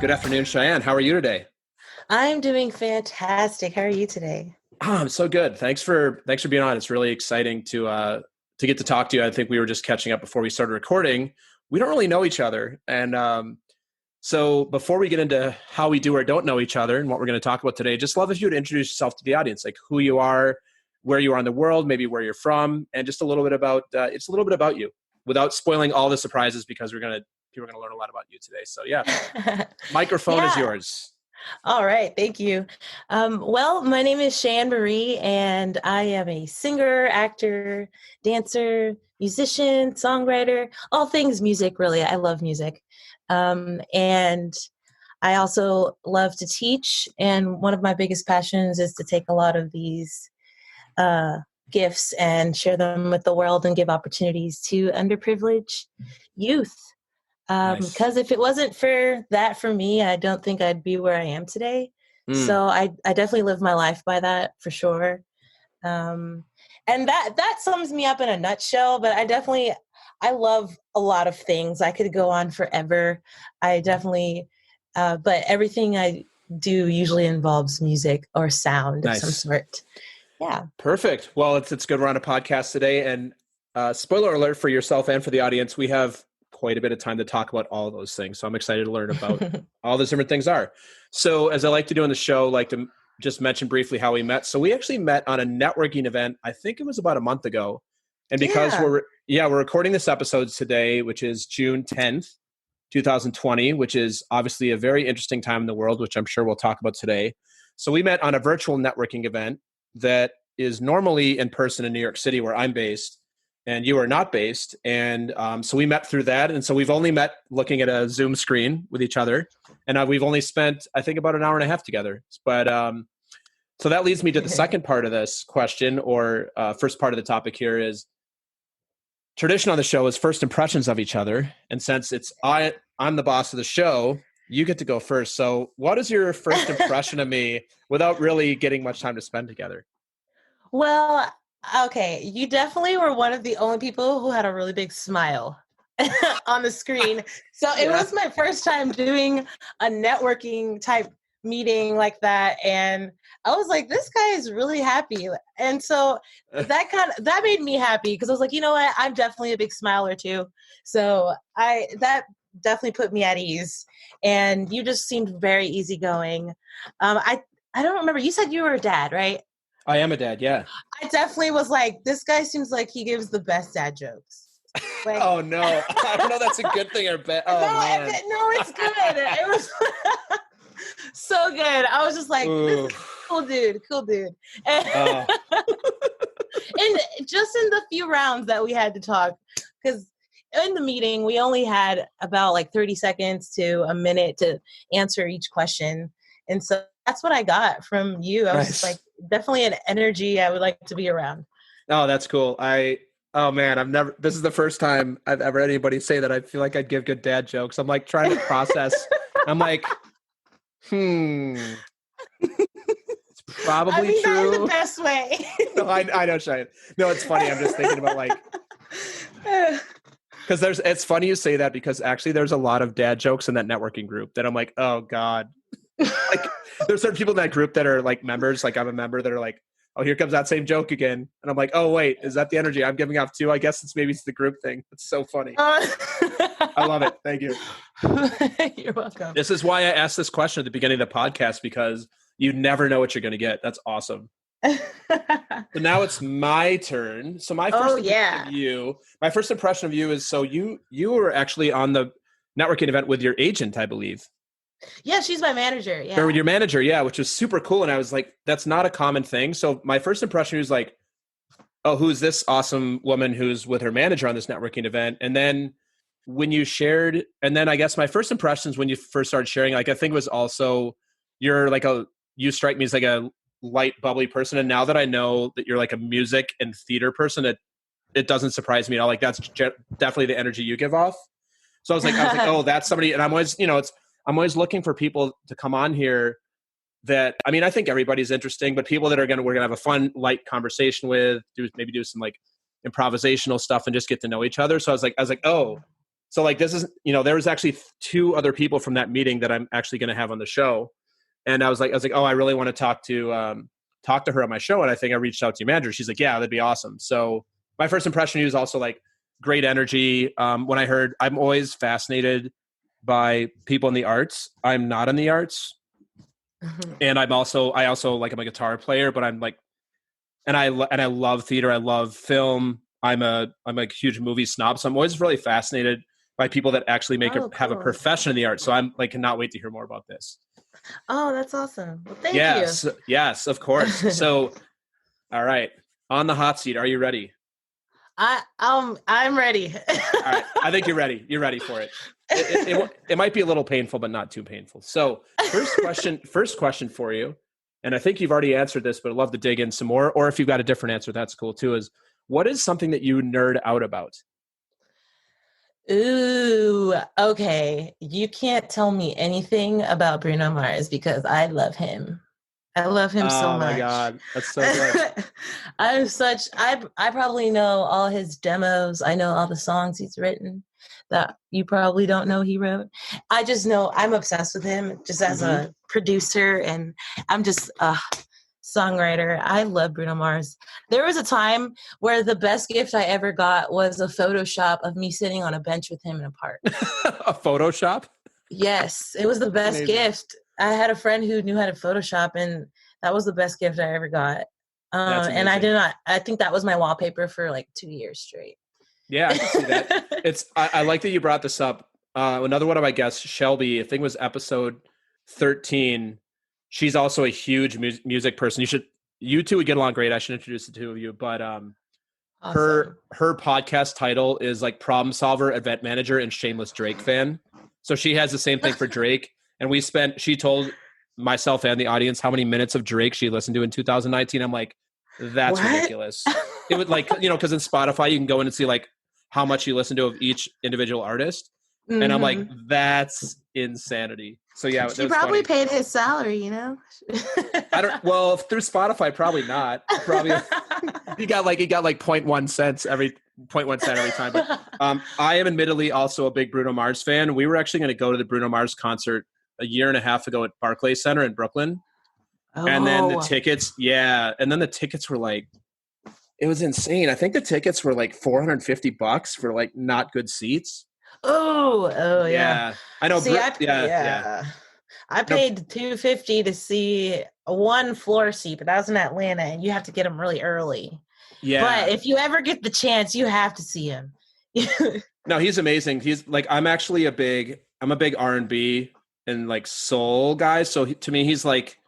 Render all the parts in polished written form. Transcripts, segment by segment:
Good afternoon, Cheyanne. How are you today? I'm doing fantastic. How are you today? Oh, I'm so good. Thanks for being on. It's really exciting to get to talk to you. I think we were just catching up before we started recording. We don't really know each other, and so before we get into how we do or don't know each other and what we're going to talk about today, just love if you would introduce yourself to the audience, like who you are, where you are in the world, maybe where you're from, and just a little bit about you, without spoiling all the surprises because people are gonna learn a lot about you today. So yeah, microphone is Yeah. yours. All right. Thank you. Well, my name is Cheyanne Marie, and I am a singer, actor, dancer, musician, songwriter, all things music, really. I love music. And I also love to teach. And one of my biggest passions is to take a lot of these gifts and share them with the world and give opportunities to underprivileged youth. Nice. Because if it wasn't for that for me, I don't think I'd be where I am today. Mm, So I definitely live my life by that for sure. And that sums me up in a nutshell, but I love a lot of things. I could go on forever. I definitely, but everything I do usually involves music or sound of some nice. sort. Yeah. Perfect. Well, it's good we're on a podcast today. And spoiler alert for yourself and for the audience, we have quite a bit of time to talk about all of those things. So I'm excited to learn about all those different things are. So as I like to do on the show, I like to just mention briefly how we met. So we actually met on a networking event. I think it was about a month ago. And because Yeah. we're recording this episode today, which is June 10th, 2020, which is obviously a very interesting time in the world, which I'm sure we'll talk about today. So we met on a virtual networking event that is normally in person in New York City, where I'm based, and you are not based. And so we met through that. And so we've only met looking at a Zoom screen with each other. And we've only spent, I think, about an hour and a half together. But so that leads me to the second part of this question, or first part of the topic here is tradition on the show is first impressions of each other. And since I'm the boss of the show, you get to go first. So what is your first impression of me without really getting much time to spend together? Well, okay, you definitely were one of the only people who had a really big smile on the screen. So it Yeah. was my first time doing a networking type meeting like that, and I was like, this guy is really happy. And so that made me happy because I was like, you know what? I'm definitely a big smiler too. So that definitely put me at ease. And you just seemed very easygoing. I don't remember. You said you were a dad, right? I am a dad, yeah. I definitely was like, this guy seems like he gives the best dad jokes. Like, Oh no. I don't know that's a good thing or bad. Oh man. no, it's good. It was so good. I was just like, this Ooh. is cool dude. And, Oh. and just in the few rounds that we had to talk, because in the meeting, we only had about like 30 seconds to a minute to answer each question. And so that's what I got from you. I was just like, Nice. definitely an energy I would like to be around. Oh, that's cool. Oh man, this is the first time I've ever had anybody say that. I feel like I'd give good dad jokes. I'm like trying to process. I'm like, it's I probably mean, that is the true. best way. No, I know, Shane. No, it's funny. I'm just thinking about like, because it's funny you say that because actually there's a lot of dad jokes in that networking group that I'm like, oh God. Like there's certain people in that group that are like members, like I'm a member, that are like, oh, here comes that same joke again. And I'm like, oh wait, is that the energy I'm giving off too? I guess it's the group thing. It's so funny. I love it. Thank you. You're welcome. This is why I asked this question at the beginning of the podcast, because you never know what you're going to get. That's awesome. So now it's my turn. So my first impression of you is, so you were actually on the networking event with your agent, I believe. Yeah, she's my manager. Yeah. Or with your manager, yeah, which was super cool. And I was like, that's not a common thing. So my first impression was like, oh, who's this awesome woman who's with her manager on this networking event? And then when you shared, and then I guess my first impressions when you first started sharing, like I think it was also you strike me as like a light, bubbly person. And now that I know that you're like a music and theater person, it doesn't surprise me at all. Like that's definitely the energy you give off. So I was like, oh, that's somebody. And I'm always, I'm always looking for people to come on here that, I mean, I think everybody's interesting, but people that we're going to have a fun, light conversation with, maybe do some like improvisational stuff and just get to know each other. So I was like, oh, So like this is, there was actually two other people from that meeting that I'm actually going to have on the show. And I was like, oh, I really want to talk to her on my show. And I think I reached out to your manager. She's like, yeah, that'd be awesome. So my first impression of you is also like great energy. When I heard, I'm always fascinated by people in the arts. I'm not in the arts. And I also like, I'm a guitar player, but I'm like, and I love theater. I love film. I'm a huge movie snob. So I'm always really fascinated by people that actually have a profession in the arts. So I'm like, cannot wait to hear more about this. Oh, that's awesome. Well, thank you. Yes, of course. So, all right. On the hot seat. Are you ready? I'm ready. All right. I think you're ready. You're ready for it. It might be a little painful, but not too painful. So first question for you, and I think you've already answered this, but I'd love to dig in some more, or if you've got a different answer, that's cool too, is what is something that you nerd out about? Ooh, okay. You can't tell me anything about Bruno Mars because I love him. I love him so much. Oh my God. That's so good. I probably know all his demos. I know all the songs he's written that you probably don't know he wrote. I just know I'm obsessed with him just as a producer, and I'm just a songwriter. I love Bruno Mars. There was a time where the best gift I ever got was a Photoshop of me sitting on a bench with him in a park. A Photoshop? Yes, it was the best Amazing. Gift. I had a friend who knew how to Photoshop, and that was the best gift I ever got. And I think that was my wallpaper for like 2 years straight. Yeah, I can see that. I like that you brought this up. Another one of my guests, Shelby, I think it was episode 13. She's also a huge music person. You two would get along great. I should introduce the two of you, but awesome. Her podcast title is like Problem Solver, Event Manager, and Shameless Drake Fan. So she has the same thing for Drake. And she told myself and the audience how many minutes of Drake she listened to in 2019. I'm like, that's ridiculous. It would like, because in Spotify, you can go in and see like how much you listen to of each individual artist. Mm-hmm. And I'm like, that's insanity. So yeah, she probably paid his salary, Well, through Spotify, probably not. Probably he got like 0.1 cents every time. But I am admittedly also a big Bruno Mars fan. We were actually going to go to the Bruno Mars concert a year and a half ago at Barclays Center in Brooklyn. Oh. And then the tickets were like, it was insane. I think the tickets were like $450 for like not good seats. Oh yeah. I know. See, I paid $250 to see a one floor seat, but that was in Atlanta, and you have to get them really early. Yeah. But if you ever get the chance, you have to see him. No, he's amazing. He's like, I'm a big R&B and like soul guy. So to me, he's like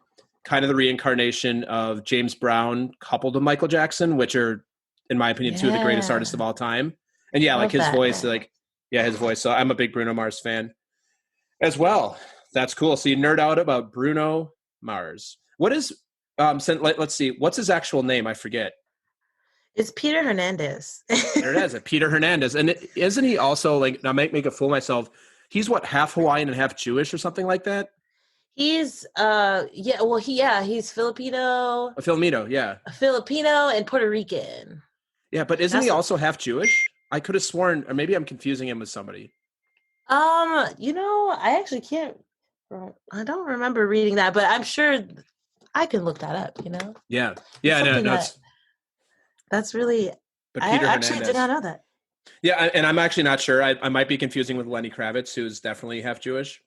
kind of the reincarnation of James Brown coupled with Michael Jackson, which are, in my opinion, two of the greatest artists of all time. And like his voice, his voice. So I'm a big Bruno Mars fan as well. That's cool. So you nerd out about Bruno Mars. What is, let's see, what's his actual name? I forget. It's Peter Hernandez. There it is, Peter Hernandez. And isn't he also like, I might make a fool of myself, he's what, half Hawaiian and half Jewish or something like that? He's he's Filipino. A Filipino, yeah. A Filipino and Puerto Rican. Yeah, but isn't he also half Jewish? I could have sworn, or maybe I'm confusing him with somebody. I actually can't. I don't remember reading that, but I'm sure I can look that up. Yeah, no. That's really. But I actually did not know that. Yeah, and I'm actually not sure. I might be confusing with Lenny Kravitz, who's definitely half Jewish.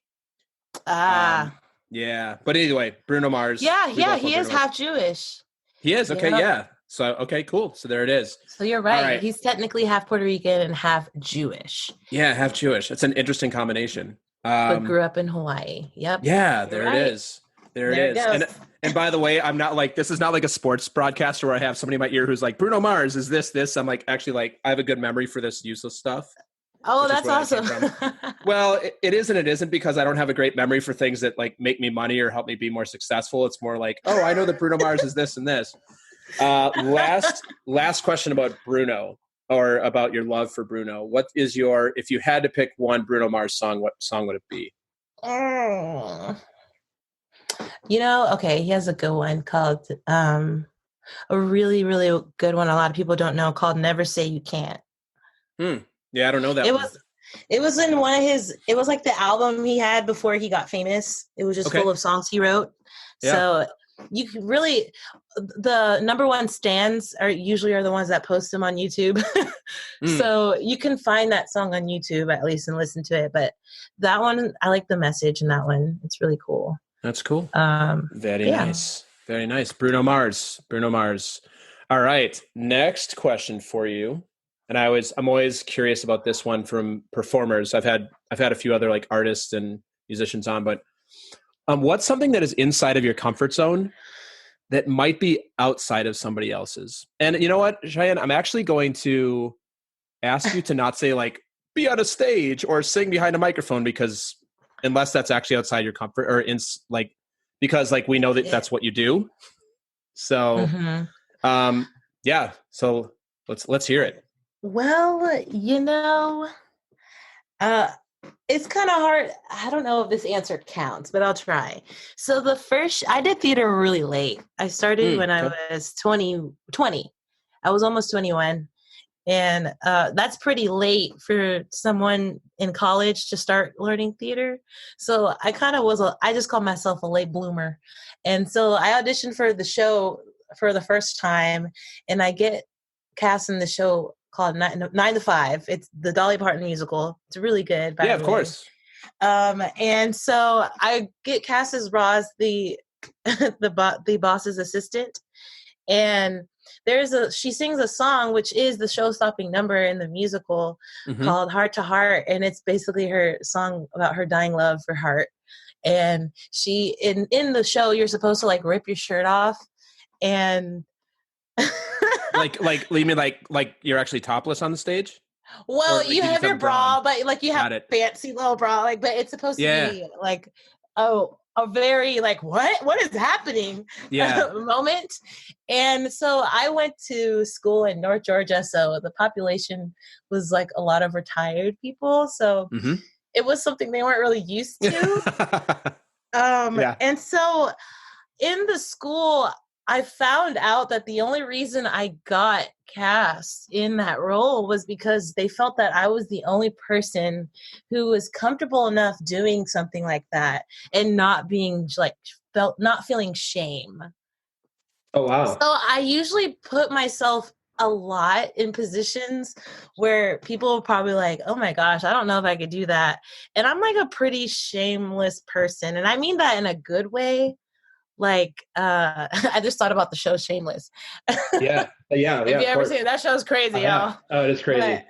Yeah, but anyway, Bruno Mars. Yeah, he is half Jewish. He is, okay, yeah. So, okay, cool. So there it is. So you're right. He's technically half Puerto Rican and half Jewish. Yeah, half Jewish. That's an interesting combination. But grew up in Hawaii. Yep. Yeah, there it is. There it is. And by the way, I'm not like, this is not like a sports broadcaster where I have somebody in my ear who's like, Bruno Mars is this. I'm like, actually, like, I have a good memory for this useless stuff. Oh, that's awesome. Well, it is and it isn't, because I don't have a great memory for things that like make me money or help me be more successful. It's more like, oh, I know that Bruno Mars is this and this. Last question about Bruno, or about your love for Bruno. What is if you had to pick one Bruno Mars song, what song would it be? Okay, he has a good one called, a really, really good one a lot of people don't know, called Never Say You Can't. Yeah, I don't know that one. It was in one of his, it was like the album he had before he got famous. It was just full of songs he wrote. Yeah. So you can really, the number one stands are usually the ones that post them on YouTube. So you can find that song on YouTube at least and listen to it. But that one, I like the message in that one. It's really cool. That's cool. Very nice. Very nice. Bruno Mars. All right. Next question for you. And I'm always curious about this one from performers. I've had a few other like artists and musicians on, but what's something that is inside of your comfort zone that might be outside of somebody else's? And you know what, Cheyanne, I'm actually going to ask you to not say like be on a stage or sing behind a microphone, because unless that's actually outside your comfort or because like we know that that's what you do. So, yeah. So let's hear it. Well, it's kind of hard. I don't know if this answer counts, but I'll try. So I did theater really late. I started when I was 20. I was almost 21. And that's pretty late for someone in college to start learning theater. So I kind of I just call myself a late bloomer. And so I auditioned for the show for the first time, and I get cast in the show called 9 to 5. It's the Dolly Parton musical. It's really good. Yeah, of course. And so I get cast as Roz, the boss's assistant, and she sings a song which is the show-stopping number in the musical called Heart to Heart, and it's basically her song about her dying love for Heart. And she in the show, you're supposed to like rip your shirt off, and like you mean like you're actually topless on the stage? Well, like you have your bra, but like you have a fancy little bra, like, but it's supposed to be like, a very like, what is happening moment. And so I went to school in North Georgia, so the population was like a lot of retired people, so it was something they weren't really used to. And so in the school, I found out that the only reason I got cast in that role was because they felt that I was the only person who was comfortable enough doing something like that and not being not feeling shame. Oh, wow. So I usually put myself a lot in positions where people are probably like, oh my gosh, I don't know if I could do that. And I'm like a pretty shameless person. And I mean that in a good way. Like, I just thought about the show Shameless. Yeah. If you ever seen it, that show's crazy, y'all. Oh, it is crazy.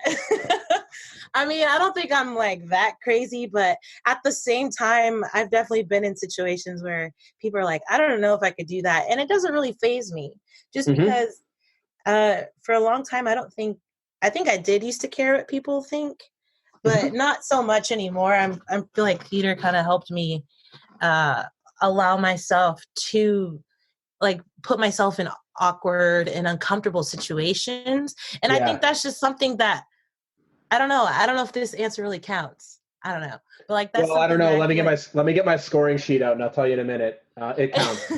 I mean, I don't think I'm like that crazy, but at the same time, I've definitely been in situations where people are like, I don't know if I could do that. And it doesn't really faze me just because for a long time, I think I did used to care what people think, but not so much anymore. I feel like theater kind of helped me allow myself to like put myself in awkward and uncomfortable situations. And I think that's just something that I don't know if this answer really counts. I don't know. But like that's I don't know. Let me get my scoring sheet out and I'll tell you in a minute. It counts.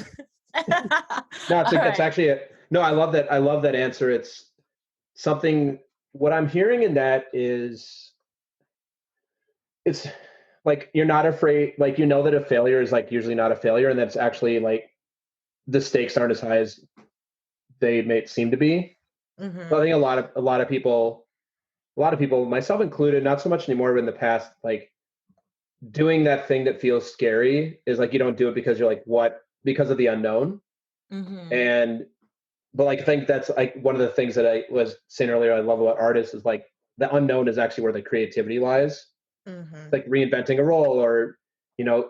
No, it's actually I love that. I love that answer. It's something, what I'm hearing in that is it's like, you're not afraid, like, you know that a failure is like usually not a failure, and that's actually like the stakes aren't as high as they may seem to be. So I think a lot of people, myself included, not so much anymore, but in the past, like doing that thing that feels scary is like, you don't do it because you're like, what? Because of the unknown. But like, I think that's like one of the things that I was saying earlier, I love about artists is like the unknown is actually where the creativity lies. Like reinventing a role, or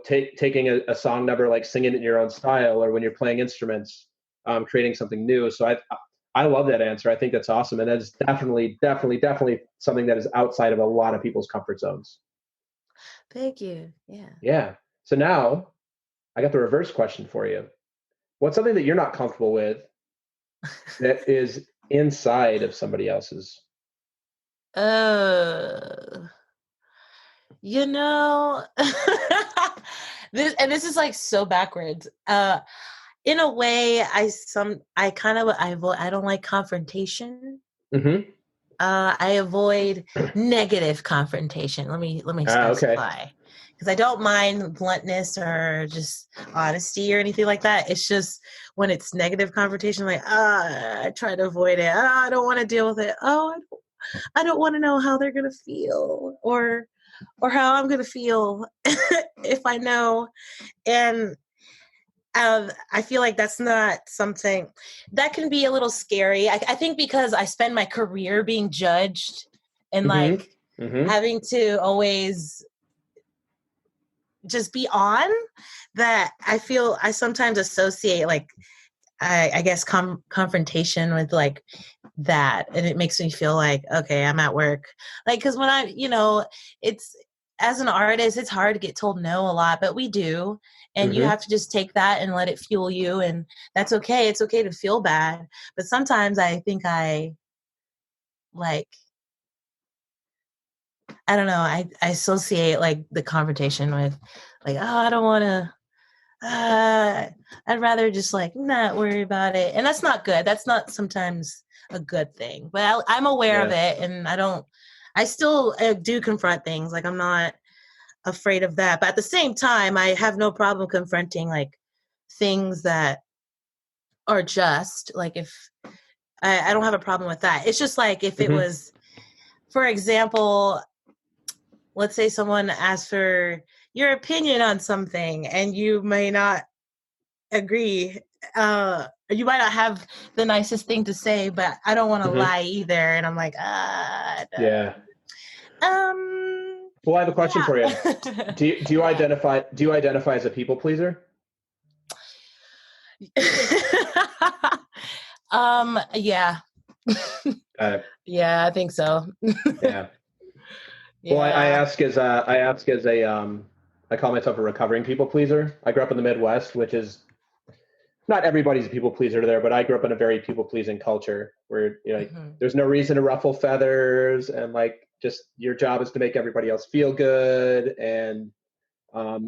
taking a song number, like singing it in your own style, or when you're playing instruments, creating something new. So I love that answer. I think that's awesome, and that's definitely something that is outside of a lot of people's comfort zones. Thank you. Yeah. So now I got the reverse question for you. What's something that you're not comfortable with that is inside of somebody else's? This is like so backwards. In a way, I don't like confrontation. I avoid negative confrontation. Let me Okay. specify, because I don't mind bluntness or just honesty or anything like that. It's just when it's negative confrontation, like I try to avoid it. I don't want to deal with it. I don't want to know how they're gonna feel or how I'm gonna feel if I know. And I feel like that's not something that can be a little scary. I think because I spend my career being judged and like having to always just be on, that I feel I sometimes associate like I guess confrontation with like that, and it makes me feel like, okay, I'm at work, like, because when it's, as an artist, it's hard to get told no a lot, but we do, and you have to just take that and let it fuel you, and that's okay. It's okay to feel bad, but sometimes I think I don't know, I associate like the confrontation with like, oh, I don't want to, I'd rather just like not worry about it. And that's not good. That's not sometimes a good thing, but I'm aware of it, and I still do confront things. Like, I'm not afraid of that. But at the same time, I have no problem confronting like things that are just like, if I don't have a problem with that. It's just like if it was, for example, let's say someone asks for your opinion on something and you may not agree. You might not have the nicest thing to say, but I don't want to lie either. And I'm like, yeah. Well, I have a question for you. Do you identify as a people pleaser? Yeah. Yeah, I think so. Yeah. Well, I ask as I call myself a recovering people pleaser. I grew up in the Midwest, which is not everybody's a people pleaser there, but I grew up in a very people pleasing culture where there's no reason to ruffle feathers, and like just your job is to make everybody else feel good, and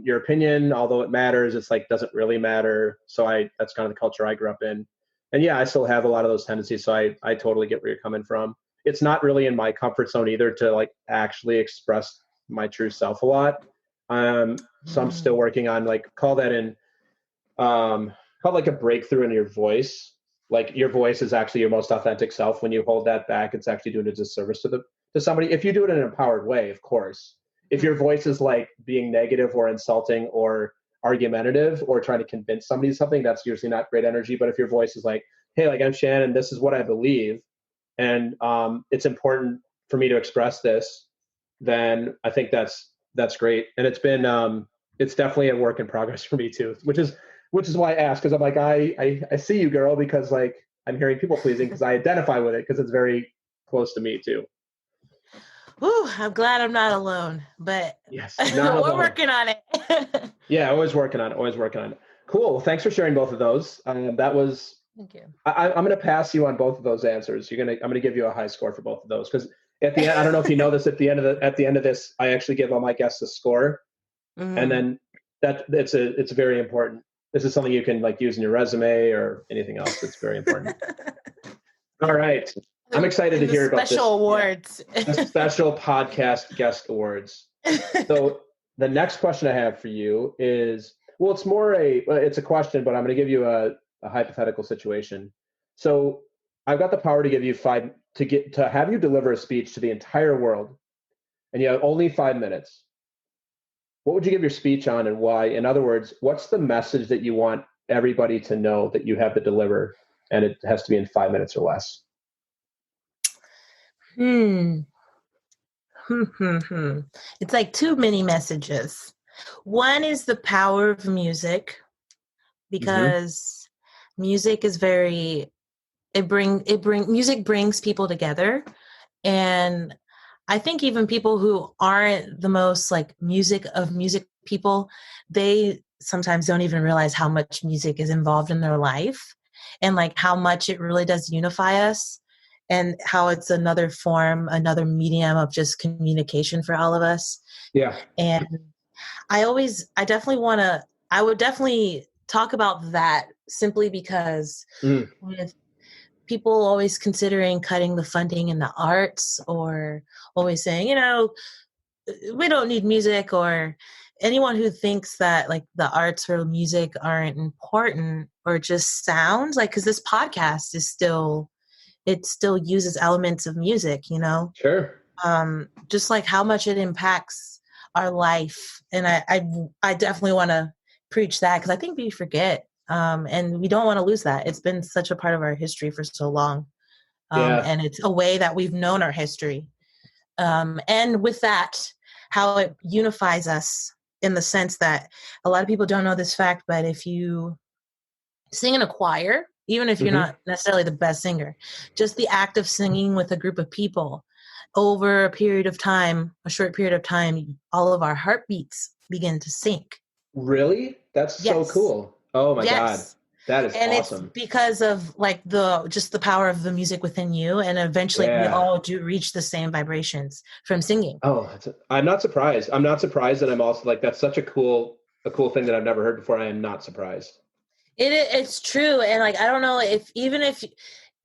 your opinion, although it matters, it's like doesn't really matter. So that's kind of the culture I grew up in, and yeah, I still have a lot of those tendencies. So I totally get where you're coming from. It's not really in my comfort zone either to like actually express my true self a lot. So I'm still working on call like a breakthrough in your voice. Like your voice is actually your most authentic self. When you hold that back, it's actually doing a disservice to somebody. If you do it in an empowered way, of course. If your voice is like being negative or insulting or argumentative or trying to convince somebody something, that's usually not great energy. But if your voice is like, hey, like I'm Cheyanne and this is what I believe, and it's important for me to express this, then I think that's great. And it's been it's definitely a work in progress for me too, which is why I asked, because I'm like, I see you, girl, because like I'm hearing people pleasing because I identify with it because it's very close to me too. Ooh, I'm glad I'm not alone, but yes, we're working on it. Yeah, always working on it. Cool. Well, thanks for sharing both of those. That was. Thank you. I'm going to pass you on both of those answers. I'm going to give you a high score for both of those, because at the end, I don't know if you know this, at the end of this, I actually give all my guests a score, and then it's very important. This is something you can like use in your resume or anything else. It's very important. All right. I'm excited to hear about this. Special awards. Yeah. The special podcast guest awards. So the next question I have for you is, well, it's a question, but I'm going to give you a hypothetical situation. So I've got the power to give you to have you deliver a speech to the entire world, and you have only 5 minutes. What would you give your speech on, and why? In other words, what's the message that you want everybody to know that you have to deliver, and it has to be in 5 minutes or less? It's like too many messages. One is the power of music, because music is music brings people together. And I think even people who aren't the most like music people, they sometimes don't even realize how much music is involved in their life, and like how much it really does unify us, and how it's another medium of just communication for all of us. Yeah. And I would definitely talk about that, simply because people always considering cutting the funding in the arts, or always saying, we don't need music, or anyone who thinks that like the arts or music aren't important or just sounds like, because this podcast is still, it still uses elements of music, Sure. Just like how much it impacts our life. And I definitely want to preach that, because I think we forget, and we don't want to lose that. It's been such a part of our history for so long. Yeah. And it's a way that we've known our history. And with that, how it unifies us, in the sense that a lot of people don't know this fact, but if you sing in a choir, even if you're not necessarily the best singer, just the act of singing with a group of people over a period of time, a short period of time, all of our heartbeats begin to sync. Really? That's so Yes. cool. Oh my God. Yes. That is And awesome. it's because of like just the power of the music within you. And eventually we Yeah. all do reach the same vibrations from singing. Oh, I'm not surprised. I'm not surprised. And I'm also like, that's such a cool thing that I've never heard before. I am not surprised. It's true. And like, I don't know if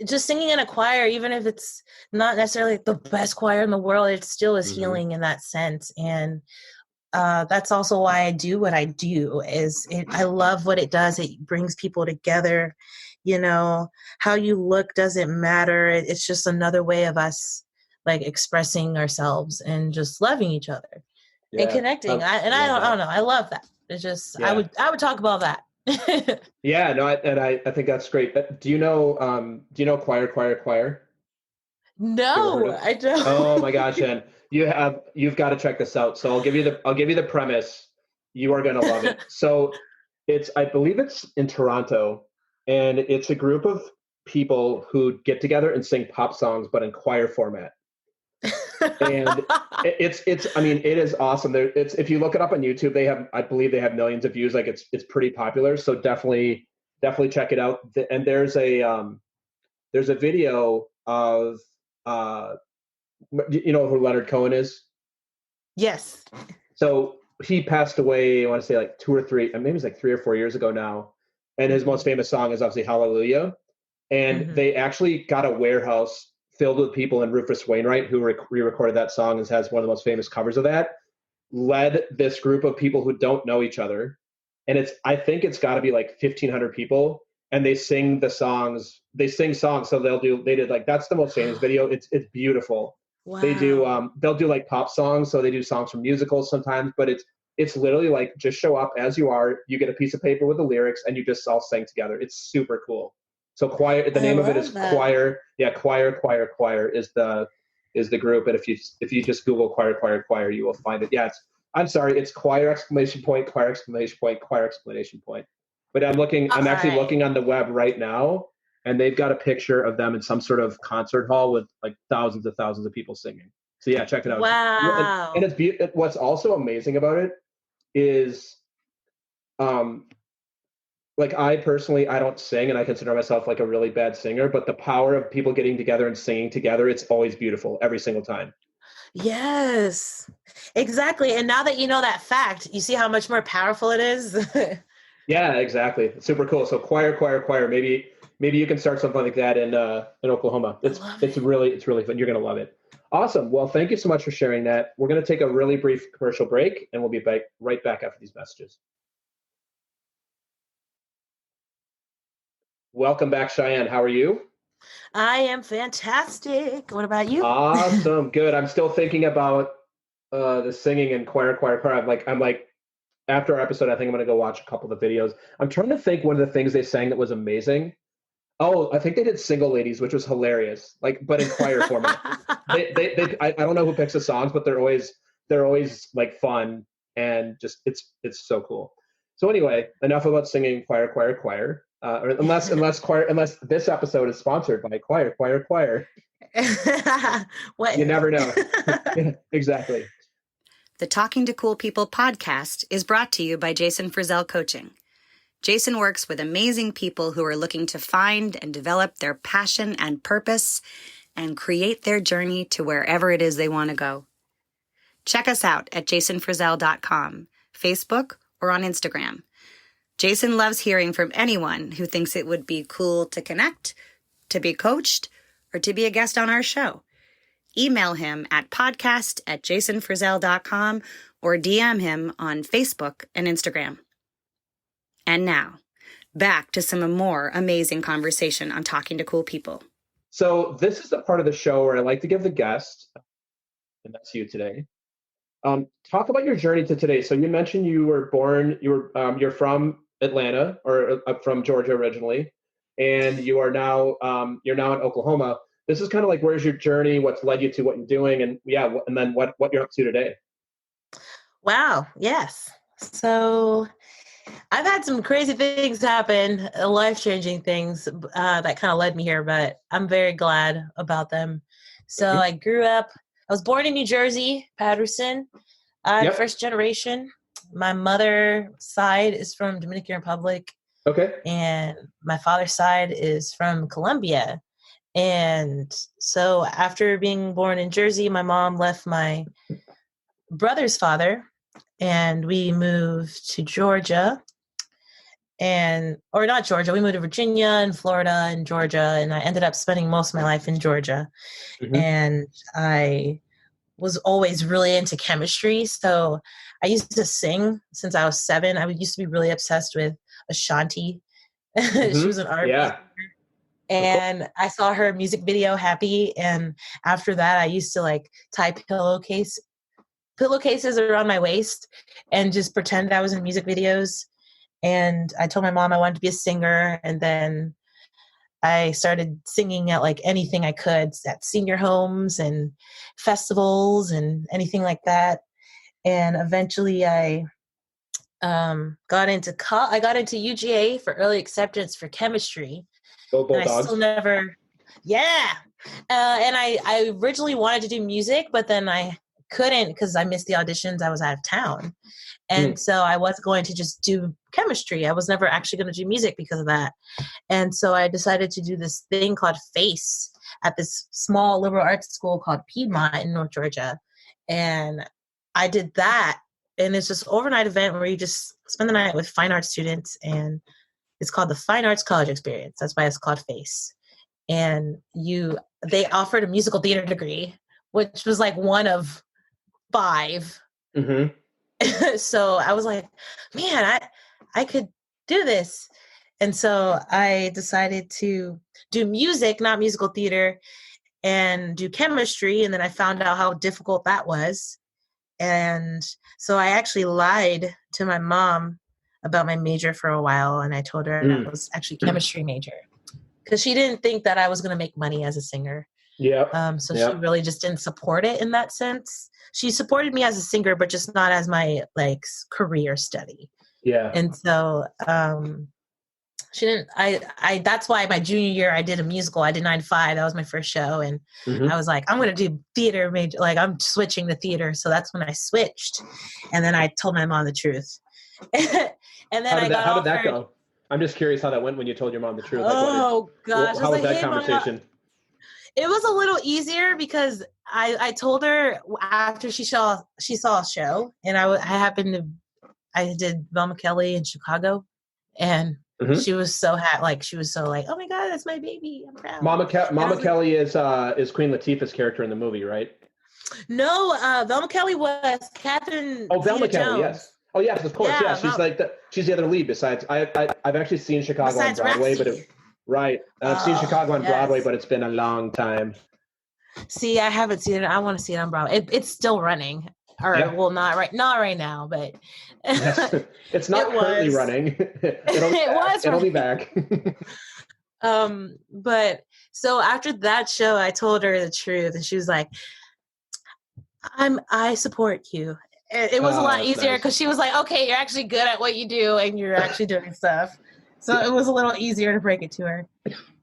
just singing in a choir, even if it's not necessarily the best choir in the world, it still is healing in that sense. And that's also why I do what I do. I love what it does. It brings people together. How you look doesn't matter. It's just another way of us like expressing ourselves and just loving each other and connecting. I don't know. I love that. It's just, I would talk about that. Yeah, no, I think that's great. Do you know choir? No, I don't. Oh my gosh, and you've got to check this out. So I'll give you the premise. You are gonna love it. So I believe it's in Toronto, and it's a group of people who get together and sing pop songs, but in choir format. And it is awesome. If you look it up on YouTube, I believe they have millions of views. Like it's pretty popular. So definitely check it out. And there's a video of you know who Leonard Cohen is? Yes. So he passed away, I want to say like 2 or 3, maybe it was like 3 or 4 years ago now. And his most famous song is obviously Hallelujah. And they actually got a warehouse filled with people, and Rufus Wainwright, who re-recorded that song and has one of the most famous covers of that, led this group of people who don't know each other. And I think it's got to be like 1,500 people, and they sing the songs. They sing songs. So they did like, that's the most famous video. It's beautiful. Wow. They'll do like pop songs. So they do songs from musicals sometimes, but it's literally like, just show up as you are. You get a piece of paper with the lyrics and you just all sing together. It's super cool. So choir, the name of it is Choir. Yeah, Choir is the group. And if you just Google choir, you will find it. Yeah, I'm sorry, it's choir exclamation point, choir exclamation point, choir exclamation point. But I'm actually looking on the web right now, and they've got a picture of them in some sort of concert hall with like thousands of people singing. So yeah, check it out. Wow. And it's what's also amazing about it is, like I personally, I don't sing, and I consider myself like a really bad singer, but the power of people getting together and singing together, it's always beautiful every single time. Yes, exactly. And now that you know that fact, you see how much more powerful it is. Yeah, exactly. It's super cool. So choir. Maybe you can start something like that in Oklahoma. It's really fun. You're gonna love it. Awesome. Well, thank you so much for sharing that. We're gonna take a really brief commercial break, and we'll be right back after these messages. Welcome back, Cheyanne. How are you? I am fantastic. What about you? Awesome. Good. I'm still thinking about the singing and choir. I'm like, after our episode, I think I'm going to go watch a couple of the videos. I'm trying to think one of the things they sang that was amazing. Oh, I think they did Single Ladies, which was hilarious. Like, but in choir format. I don't know who picks the songs, but they're always like fun, and just it's so cool. So anyway, enough about singing choir. Unless this episode is sponsored by choir. What? You never know. Exactly. The Talking to Cool People podcast is brought to you by Jason Frizzell Coaching. Jason works with amazing people who are looking to find and develop their passion and purpose and create their journey to wherever it is they want to go. Check us out at jasonfrizzell.com, Facebook, or on Instagram. Jason loves hearing from anyone who thinks it would be cool to connect to be coached, or to be a guest on our show. Email him at podcast@jasonfrizzell.com or DM him on Facebook and Instagram. And now, back to some more amazing conversation on talking to cool people. So this is the part of the show where I like to give the guest, and that's you today, talk about your journey to today. So you mentioned you were born, you're from Atlanta, or from Georgia originally, and you're now in Oklahoma. This is kind of like, where's your journey? What's led you to what you're doing? And and then what you're up to today. Wow. Yes. So I've had some crazy things happen, life-changing things that kind of led me here, but I'm very glad about them. So I was born in New Jersey, Patterson. I'm first generation. My mother's side is from Dominican Republic. Okay. And my father's side is from Colombia. And so after being born in Jersey, my mom left my brother's father and we moved to Georgia. Or not Georgia, we moved to Virginia and Florida and Georgia. And I ended up spending most of my life in Georgia. Mm-hmm. And I was always really into chemistry. So I used to sing since I was 7. I used to be really obsessed with Ashanti. Mm-hmm. She was an artist. Yeah. And I saw her music video, Happy. And after that, I used to tie pillowcases around my waist and just pretend I was in music videos. And I told my mom I wanted to be a singer. And then I started singing at anything I could at senior homes and festivals and anything like that. And eventually I got into UGA for early acceptance for chemistry. Go Bulldogs. I still never, yeah. And I originally wanted to do music, but then I couldn't because I missed the auditions. I was out of town. And so I was going to just do chemistry. I was never actually going to do music because of that. And so I decided to do this thing called FACE at this small liberal arts school called Piedmont in North Georgia. And I did that. And it's this overnight event where you just spend the night with fine arts students, and it's called the Fine Arts College Experience. That's why it's called FACE. And they offered a musical theater degree, which was one of 5. Mm-hmm. So I was like, man, I could do this. And so I decided to do music, not musical theater, and do chemistry. And then I found out how difficult that was. And so I actually lied to my mom about my major for a while. And I told her I was actually chemistry major because she didn't think that I was going to make money as a singer. Yeah. So she really just didn't support it in that sense. She supported me as a singer, but just not as my career study. Yeah. And so she didn't. I that's why my junior year I did a musical. I did 9 to 5. That was my first show, and I was like, I'm going to do theater major. I'm switching to theater. So that's when I switched, and then I told my mom the truth. And then how did that go? I'm just curious how that went when you told your mom the truth. Gosh, how was that conversation? Mom, it was a little easier because I told her after she saw a show, and I did Velma Kelly in Chicago, and she was so happy. She was so oh my God, that's my baby. I'm proud. Mama Kelly is Queen Latifah's character in the movie, right? No, Velma Kelly was Catherine. Oh, Velma Kelly, Jones. Yes. Oh yes, of course. Yeah, she's the other lead. Besides, I've actually seen Chicago on Broadway, Rhapsody. Right. I've seen Chicago on Broadway, but it's been a long time. See, I haven't seen it. I want to see it on Broadway. It's still running. Well, not right now, but it's not currently running. It'll be back. But so after that show, I told her the truth, and she was like, I support you. It was a lot easier because she was like, okay, you're actually good at what you do, and you're actually doing stuff. So it was a little easier to break it to her.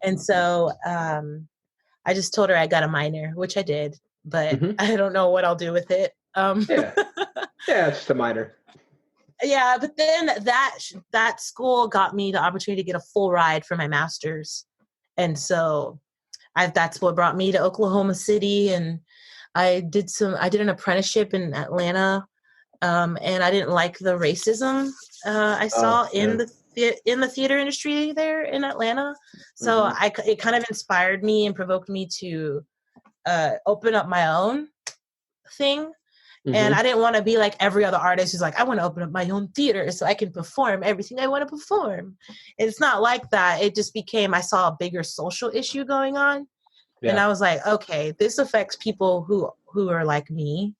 And so I just told her I got a minor, which I did, but I don't know what I'll do with it. Yeah, it's just a minor. Yeah, but then that school got me the opportunity to get a full ride for my master's. And so that's what brought me to Oklahoma City. And I did an apprenticeship in Atlanta. And I didn't like the racism I saw in in the theater industry there in Atlanta. So it kind of inspired me and provoked me to open up my own thing. And I didn't want to be like every other artist who's like, I want to open up my own theater so I can perform everything I want to perform. It's not like that. It just became, I saw a bigger social issue going on. Yeah. And I was like, okay, this affects people who are like me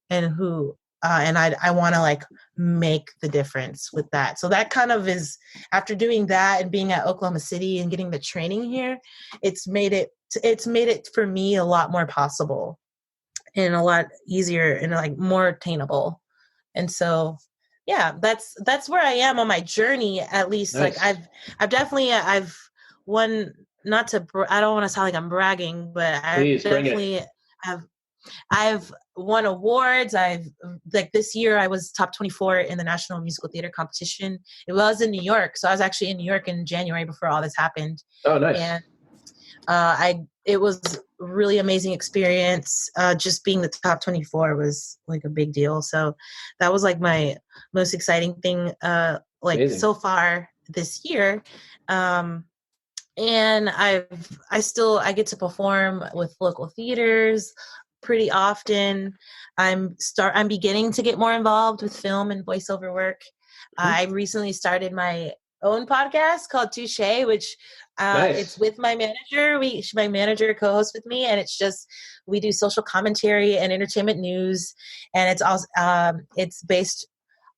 and who, and I want to like make the difference with that. So that kind of is, after doing that and being at Oklahoma City and getting the training here, it's made it for me a lot more possible and a lot easier and like more attainable. And so, yeah, that's where I am on my journey, at least. Nice. Like I've won, not to, I don't want to sound like I'm bragging, but I've won awards. Like this year I was top 24 in the National Musical Theater Competition. It was in New York. So I was actually in New York in January before all this happened. Oh, nice. And it was a really amazing experience. Just being the top 24 was like a big deal. So that was like my most exciting thing, amazing. So far this year. And I get to perform with local theaters pretty often. I'm beginning to get more involved with film and voiceover work. I recently started my own podcast called Chey, which nice. It's with my manager. My manager co-hosts with me, and it's just, we do social commentary and entertainment news, and it's also it's based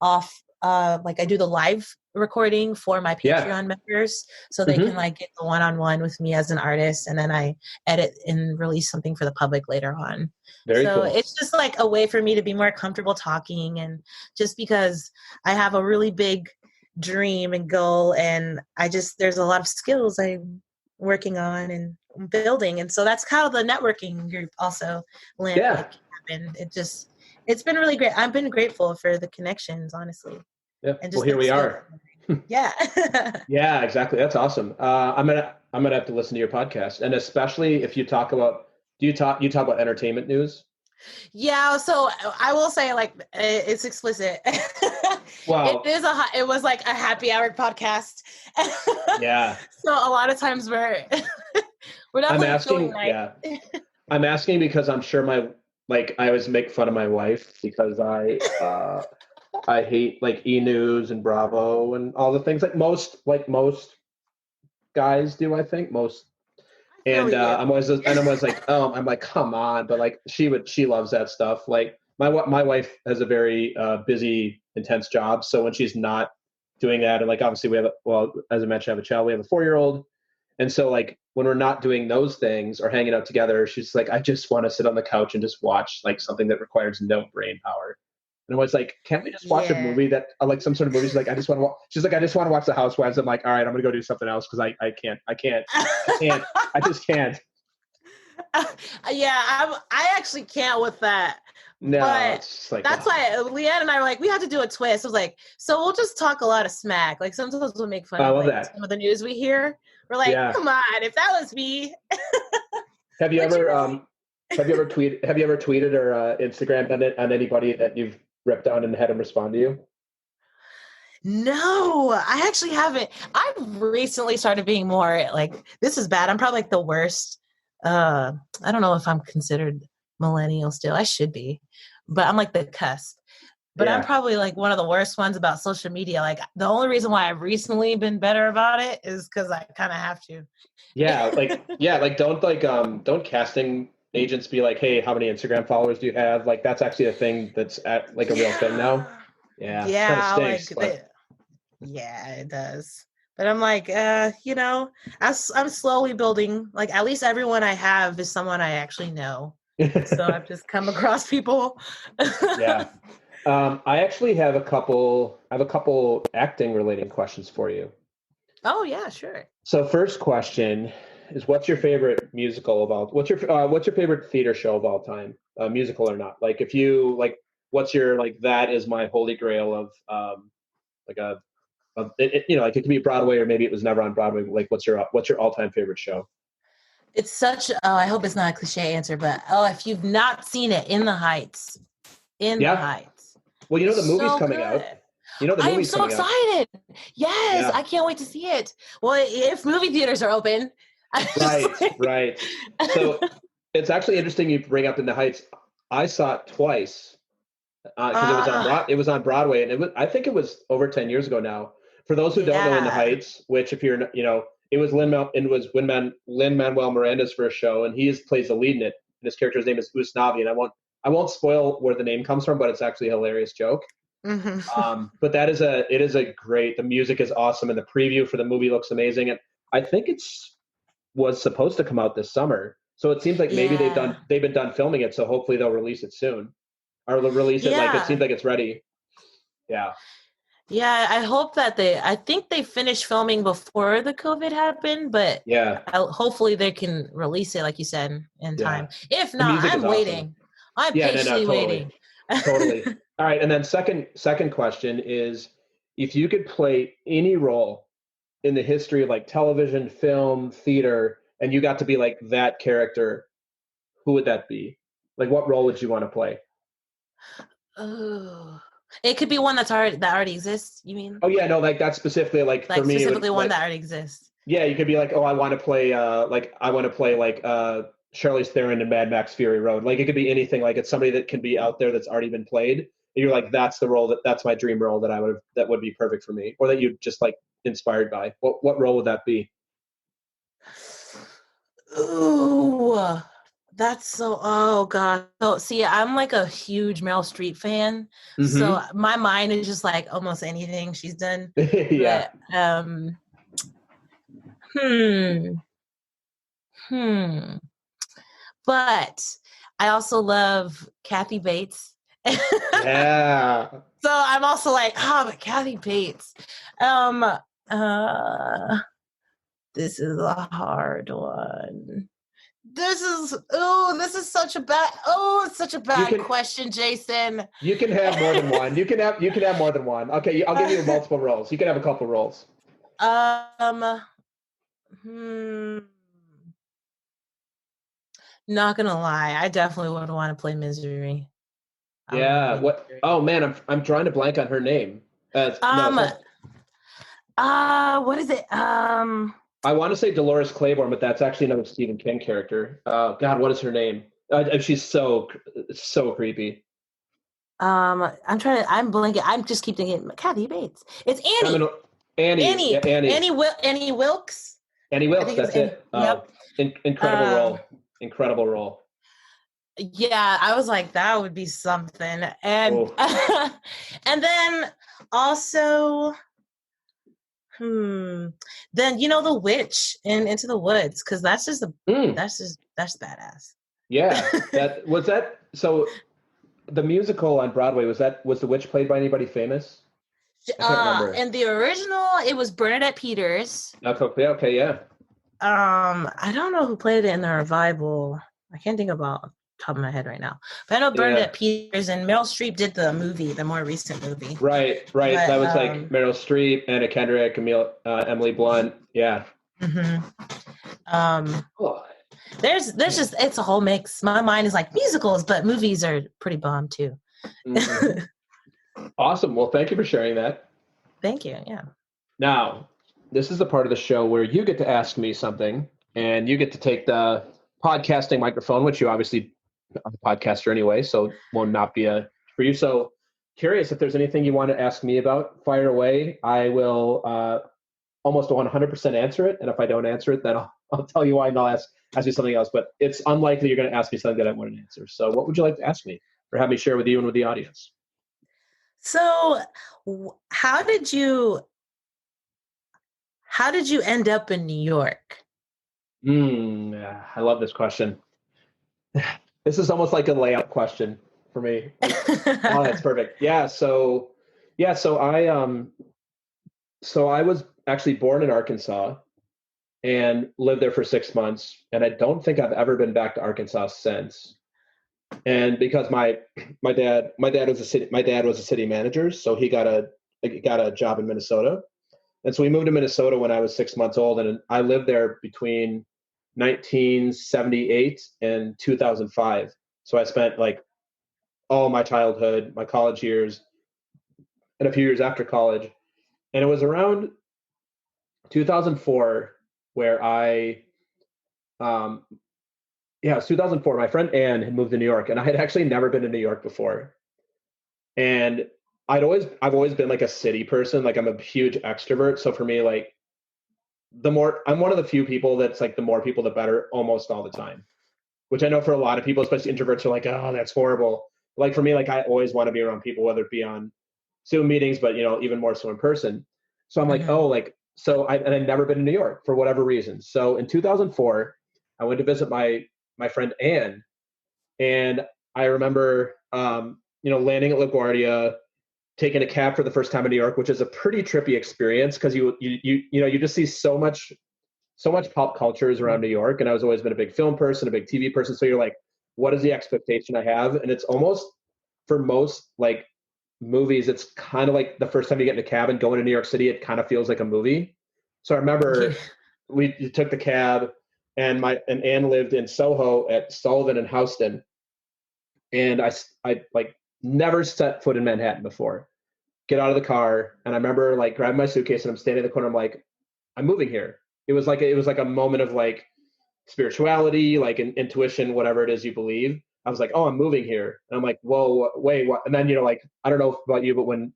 off like I do the live recording for my Patreon members, so they can like get the one-on-one with me as an artist, and then I edit and release something for the public later on. Very cool. It's just like a way for me to be more comfortable talking, and just because I have a really big dream and goal, and there's a lot of skills I'm working on and building, and so that's how the networking group also happened. It's been really great. I've been grateful for the connections, honestly. Yeah. Well, here we are. Yeah. Yeah, exactly. That's awesome. I'm gonna have to listen to your podcast, and especially if you talk about, you talk about entertainment news? Yeah, so I will say, like, it's explicit. Wow. It was like a happy hour podcast. Yeah. So a lot of times we're not. I'm asking. Yeah. I'm asking because I'm sure I always make fun of my wife because I hate like E! News and Bravo and all the things like most guys do. I think most. And I'm always like, oh, I'm like, come on. But like, she loves that stuff. Like my wife has a very busy, intense job. So when she's not doing that, and like, obviously as I mentioned, I have a child, we have a 4-year-old. And so like, when we're not doing those things or hanging out together, she's like, I just want to sit on the couch and just watch like something that requires no brain power. And I was like, can't we just watch a movie that like some sort of movie? She's like, I just want to watch. She's like, I just want to watch The Housewives. I'm like, all right, I'm going to go do something else. Cause I just can't. I actually can't with that. No, but it's like, that's why Leanne and I were like, we have to do a twist. I was like, so we'll just talk a lot of smack. Like sometimes we'll make fun of like, some of the news we hear. We're like, come on, if that was me. Have you ever tweeted or Instagrammed on anybody that you've ripped on and had them respond to you? No, I actually haven't. I've recently started being more like, this is bad. I'm probably like the worst. I don't know if I'm considered millennial still. I should be, but I'm like the cusp. But I'm probably like one of the worst ones about social media. Like the only reason why I've recently been better about it is because I kind of have to. Don't casting agents be like, hey, how many Instagram followers do you have? Like that's actually a thing that's at like a real thing now. Yeah. Yeah. Yeah, it does. But I'm like, I'm slowly building, like at least everyone I have is someone I actually know. So I've just come across people. Yeah. I actually have a couple acting related questions for you. Oh yeah, sure. So first question is, what's your favorite musical of all? What's your favorite theater show of all time, musical or not? Like if you like, what's your like that is my holy grail of it can be Broadway or maybe it was never on Broadway. Like what's your all time favorite show? It's such. I hope it's not a cliche answer, but if you've not seen it, In the Heights. The Heights. Well, the movie's coming out. You know, the I am movie's so coming out. excited. Yes, Yeah. I can't wait to see it. Well, if movie theaters are open. Right. So it's actually interesting you bring up In the Heights. I saw it twice because it was on Broadway, and I think it was over 10 years ago now. For those who don't know In the Heights, which if you're, it was Lin-Manuel Miranda's first show, and plays the lead in it. And his character's name is Usnavi, and I won't spoil where the name comes from, but it's actually a hilarious joke. But it is a great. The music is awesome, and the preview for the movie looks amazing. And I think was supposed to come out this summer, so it seems like maybe they've been done filming it. So hopefully they'll release it soon, or they'll release it like it seems like it's ready. Yeah. Yeah, I hope that I think they finished filming before the COVID happened, but hopefully they can release it, like you said, in time. If not, I'm waiting. I'm patiently waiting. Totally. All right. And then second question is, if you could play any role in the history of like television, film, theater, and you got to be like that character, who would that be? Like, what role would you want to play? Oh. It could be one that already exists. You mean? Oh yeah, no, like that's specifically like for me. Specifically one that already exists. Yeah, you could be like, oh, I want to play Charlize Theron in Mad Max Fury Road. Like it could be anything. Like it's somebody that can be out there that's already been played. And you're like, that's the role that's my dream role that would be perfect for me, or that you just like inspired by. What role would that be? Ooh. That's so, oh God. So see, I'm like a huge Meryl Streep fan. Mm-hmm. So my mind is just like almost anything she's done. Yeah. But I also love Kathy Bates. Yeah. So I'm also like, but Kathy Bates. This is a hard one. This is such a bad question, Jason. You can have more than one. You can have more than one. Okay, I'll give you multiple roles. You can have a couple roles. Not gonna lie, I definitely would want to play Misery. Yeah. What? Oh man, I'm trying to blank on her name. What is it? I want to say Dolores Claiborne, but that's actually another Stephen King character. God, what is her name? She's so creepy. I'm blanking. I'm just keep thinking Kathy Bates. It's Annie. Annie. Annie Wilkes. Annie Wilkes. That's it. Yep. Incredible role. Yeah, I was like, that would be something. And and then also. Then the witch in Into the Woods, because that's badass. Yeah, so the musical on Broadway was the witch played by anybody famous? I can't remember. In the original, it was Bernadette Peters. Okay, yeah. I don't know who played it in the revival. I can't think about top of my head right now. But I know Bernadette Peters and Meryl Streep did the more recent movie. Right. But, that was like Meryl Streep, Anna Kendrick, Emily Blunt. Yeah. Mm-hmm. There's just, it's a whole mix. My mind is like musicals, but movies are pretty bomb too. Mm-hmm. Awesome. Well, thank you for sharing that. Thank you. Yeah. Now, this is the part of the show where you get to ask me something, and you get to take the podcasting microphone, which you obviously are a podcaster anyway, so will not be for you. So curious if there's anything you want to ask me about, fire away. I will almost 100% answer it. And if I don't answer it, then I'll tell you why, and I'll ask you something else. But it's unlikely you're going to ask me something that I want to answer. So what would you like to ask me or have me share with you and with the audience? So how did you end up in New York? I love this question. This is almost like a layup question for me. Oh, that's perfect. Yeah. So I was actually born in Arkansas and lived there for 6 months. And I don't think I've ever been back to Arkansas since. And because my dad was a city manager, so he got a job in Minnesota. And so we moved to Minnesota when I was 6 months old, and I lived there between 1978 and 2005. So I spent like all my childhood, my college years, and a few years after college. And it was around 2004 where it was 2004. My friend Ann had moved to New York, and I had actually never been to New York before. And I've always been like a city person. Like I'm a huge extrovert. So for me, like I'm one of the few people that's like the more people, the better almost all the time, which I know for a lot of people, especially introverts, are like, oh, that's horrible. Like for me, like I always want to be around people, whether it be on Zoom meetings, but even more so in person. So I'm like, oh, like, and I'd never been to New York for whatever reason. So in 2004, I went to visit my friend Anne, and I remember, landing at LaGuardia, taking a cab for the first time in New York, which is a pretty trippy experience because you just see so much pop culture is around New York, and I was always been a big film person, a big TV person. So you're like, what is the expectation I have? And it's almost, for most like movies, it's kind of like the first time you get in a cab and going to New York City, it kind of feels like a movie. So I remember we took the cab, and Anne lived in Soho at Sullivan and Houston, and I like never set foot in Manhattan before. Get out of the car, and I remember like grabbing my suitcase, and I'm standing in the corner. I'm like, I'm moving here. It was like a moment of like spirituality, like an intuition, whatever it is you believe. I was like, oh, I'm moving here. And I'm like, whoa, wait, what? And then, like, I don't know about you, but when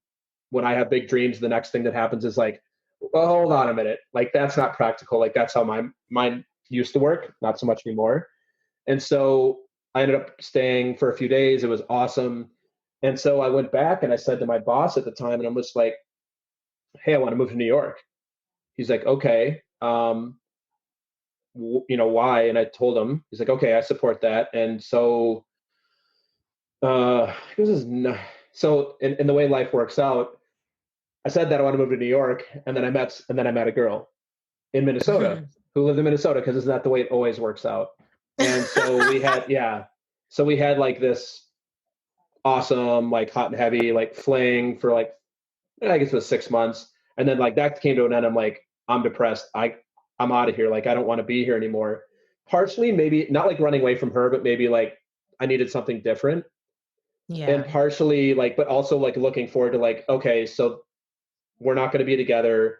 I have big dreams, the next thing that happens is like, well, hold on a minute. Like, that's not practical. Like, that's how my mind used to work. Not so much anymore. And so I ended up staying for a few days. It was awesome. And so I went back and I said to my boss at the time, and I'm just like, hey, I want to move to New York. He's like, okay. Why? And I told him. He's like, okay, I support that. And so in the way life works out, I said that I want to move to New York, and then I met a girl in Minnesota who lived in Minnesota, because isn't that the way it always works out? And so we had like this awesome, like hot and heavy, like fling for like, I guess it was 6 months. And then like that came to an end. I'm like, I'm depressed. I'm out of here. Like, I don't want to be here anymore. Partially, maybe not like running away from her, but maybe like I needed something different. Yeah. And partially like, but also like looking forward to like, okay, so we're not going to be together.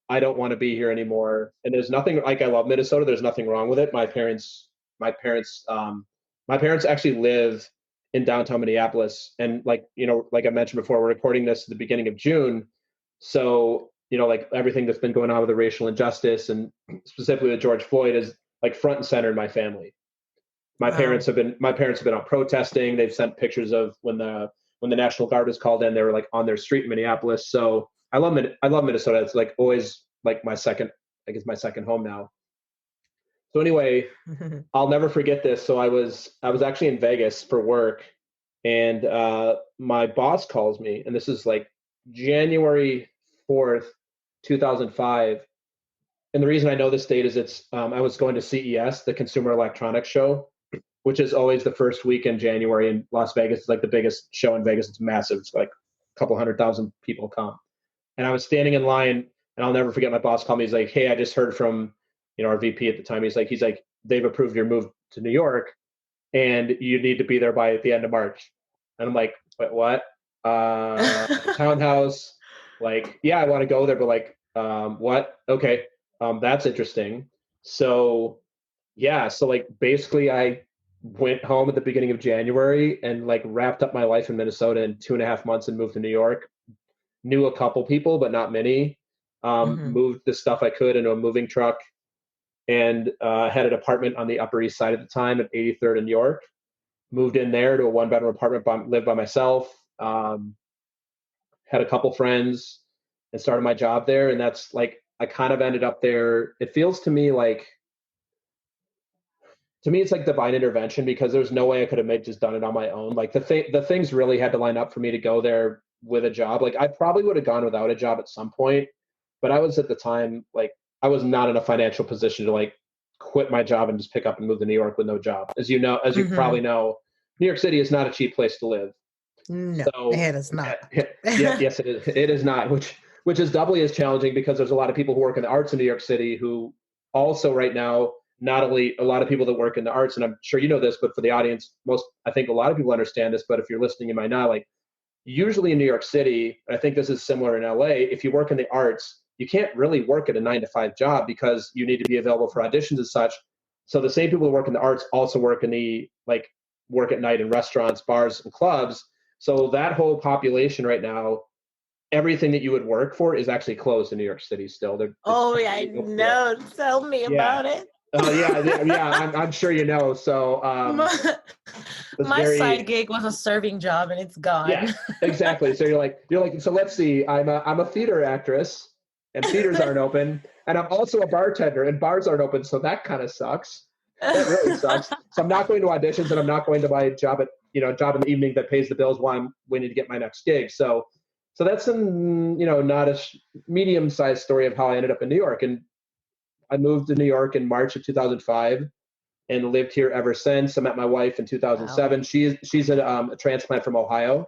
I don't want to be here anymore. And there's nothing, like, I love Minnesota. There's nothing wrong with it. My parents actually live in downtown Minneapolis. And like, like I mentioned before, we're recording this at the beginning of June. So, like everything that's been going on with the racial injustice, and specifically with George Floyd, is like front and center in my family. My parents have been out protesting. They've sent pictures of when the National Guard was called in, they were like on their street in Minneapolis. So I love Minnesota. It's like always like my second home now. So anyway, I'll never forget this. So I was actually in Vegas for work, and my boss calls me, and this is like January 4th, 2005. And the reason I know this date is I was going to CES, the Consumer Electronics Show, which is always the first week in January in Las Vegas. It's like the biggest show in Vegas. It's massive. It's like a couple 100,000 people come. And I was standing in line, and I'll never forget, my boss called me. He's like, hey, I just heard from, our VP at the time. He's like, they've approved your move to New York, and you need to be there by the end of March. And I'm like, wait, what? Townhouse. Like, yeah, I want to go there, but like, what? Okay. That's interesting. So yeah. So like basically I went home at the beginning of January and like wrapped up my life in Minnesota in 2.5 months and moved to New York. Knew a couple people, but not many. Moved the stuff I could into a moving truck, and had an apartment on the Upper East Side at the time at 83rd and York. Moved in there to a 1-bedroom apartment, lived by myself. Had a couple friends, and started my job there. And that's like, I kind of ended up there. It feels to me it's like divine intervention, because there's no way I could have just done it on my own. Like the things really had to line up for me to go there with a job. Like I probably would have gone without a job at some point, but I was at the time, like I was not in a financial position to like quit my job and just pick up and move to New York with no job. As you probably know, New York City is not a cheap place to live. No, so, it is not. Yes, it is. It is not, which is doubly as challenging, because there's a lot of people who work in the arts in New York City who also right now, not only a lot of people that work in the arts, and I'm sure you know this, but for the audience, I think a lot of people understand this, but if you're listening, you might not, like usually in New York City, and I think this is similar in LA, if you work in the arts, you can't really work at a 9-to-5 job because you need to be available for auditions and such. So the same people who work in the arts also work in the work at night in restaurants, bars, and clubs. So that whole population right now, everything that you would work for is actually closed in New York City still. Oh, yeah, I know. Tell me about it. Oh yeah. I'm sure you know. So my side gig was a serving job, and it's gone. Yeah, exactly. So you're like. So let's see. I'm a theater actress, and theaters aren't open, and I'm also a bartender, and bars aren't open. So that kind of sucks. That really sucks. So I'm not going to auditions, and I'm not going to my job in the evening that pays the bills while I'm waiting to get my next gig. So that's not a medium-sized story of how I ended up in New York. And I moved to New York in March of 2005 and lived here ever since. I met my wife in 2007. Wow. She's a transplant from Ohio.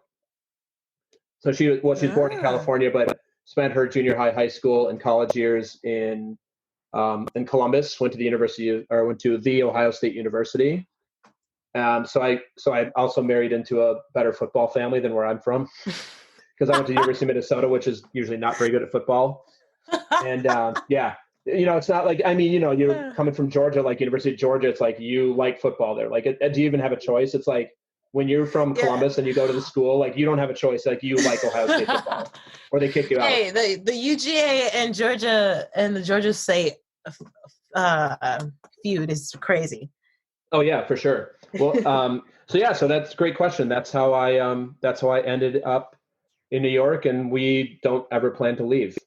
So she's born in California, but spent her junior high school, and college years in Columbus. Went to the Ohio State University. So I also married into a better football family than where I'm from, because I went to the University of Minnesota, which is usually not very good at football. And it's not like, you're coming from Georgia, like University of Georgia, it's like you like football there. Like, do you even have a choice? It's like when you're from Columbus and you go to the school, like you don't have a choice. Like you like Ohio State football, or they kick you out. Hey, the UGA and the Georgia State feud is crazy. Oh yeah, for sure. Well, so that's a great question. That's how I ended up in New York, and we don't ever plan to leave.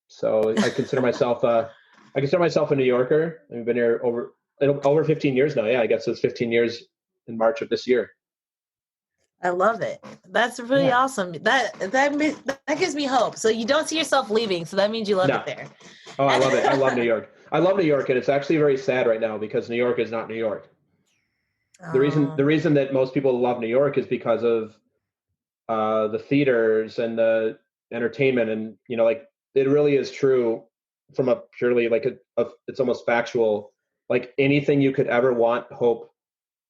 So I consider myself a New Yorker. I've been here over 15 years now. Yeah, I guess it's 15 years in March of this year. I love it. That's really awesome. That gives me hope. So you don't see yourself leaving. So that means you love it there. Oh, I love it. I love New York. I love New York, and it's actually very sad right now because New York is not New York. The reason that most people love New York is because of the theaters and the entertainment, and it really is true from a purely it's almost factual. Like anything you could ever want, hope,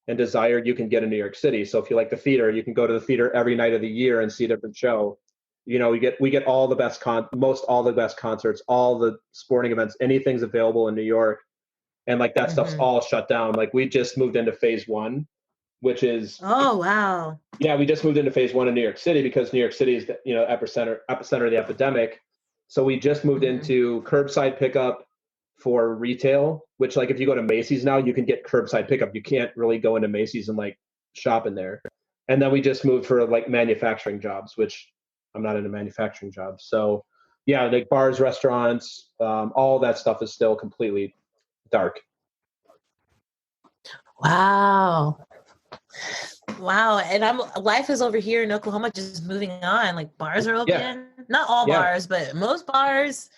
and desire, you can get in New York City. So if you like the theater, you can go to the theater every night of the year and see a different show. We get all the best all the best concerts, all the sporting events, anything's available in New York. And that stuff's all shut down. Like we just moved into phase 1, which is we just moved into phase 1 in New York City because New York City is the epicenter of the epidemic. So we just moved into curbside pickup for retail, which if you go to Macy's now, you can get curbside pickup. You can't really go into Macy's and shop in there. And then we just moved for manufacturing jobs, which I'm not into manufacturing jobs. So yeah, bars, restaurants, all that stuff is still completely dark. Wow. And life is over here in Oklahoma just moving on. Bars are open. Not all bars, but most bars.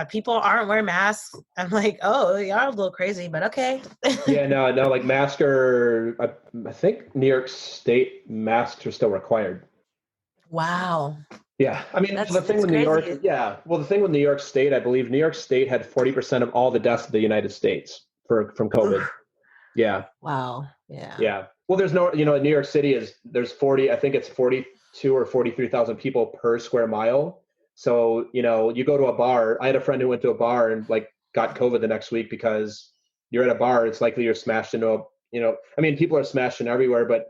People aren't wearing masks. I'm like, oh, you are a little crazy, but okay. No, masks are, I think New York State masks are still required. Wow. Yeah. I mean, the thing with New York, the thing with New York State, I believe New York State had 40% of all the deaths of the United States from COVID. Yeah. Wow. Yeah. Yeah. Well, there's no, New York City there's 42 or 43,000 people per square mile. So, you go to a bar. I had a friend who went to a bar and got COVID the next week because you're at a bar. It's likely you're smashed into people are smashed in everywhere, but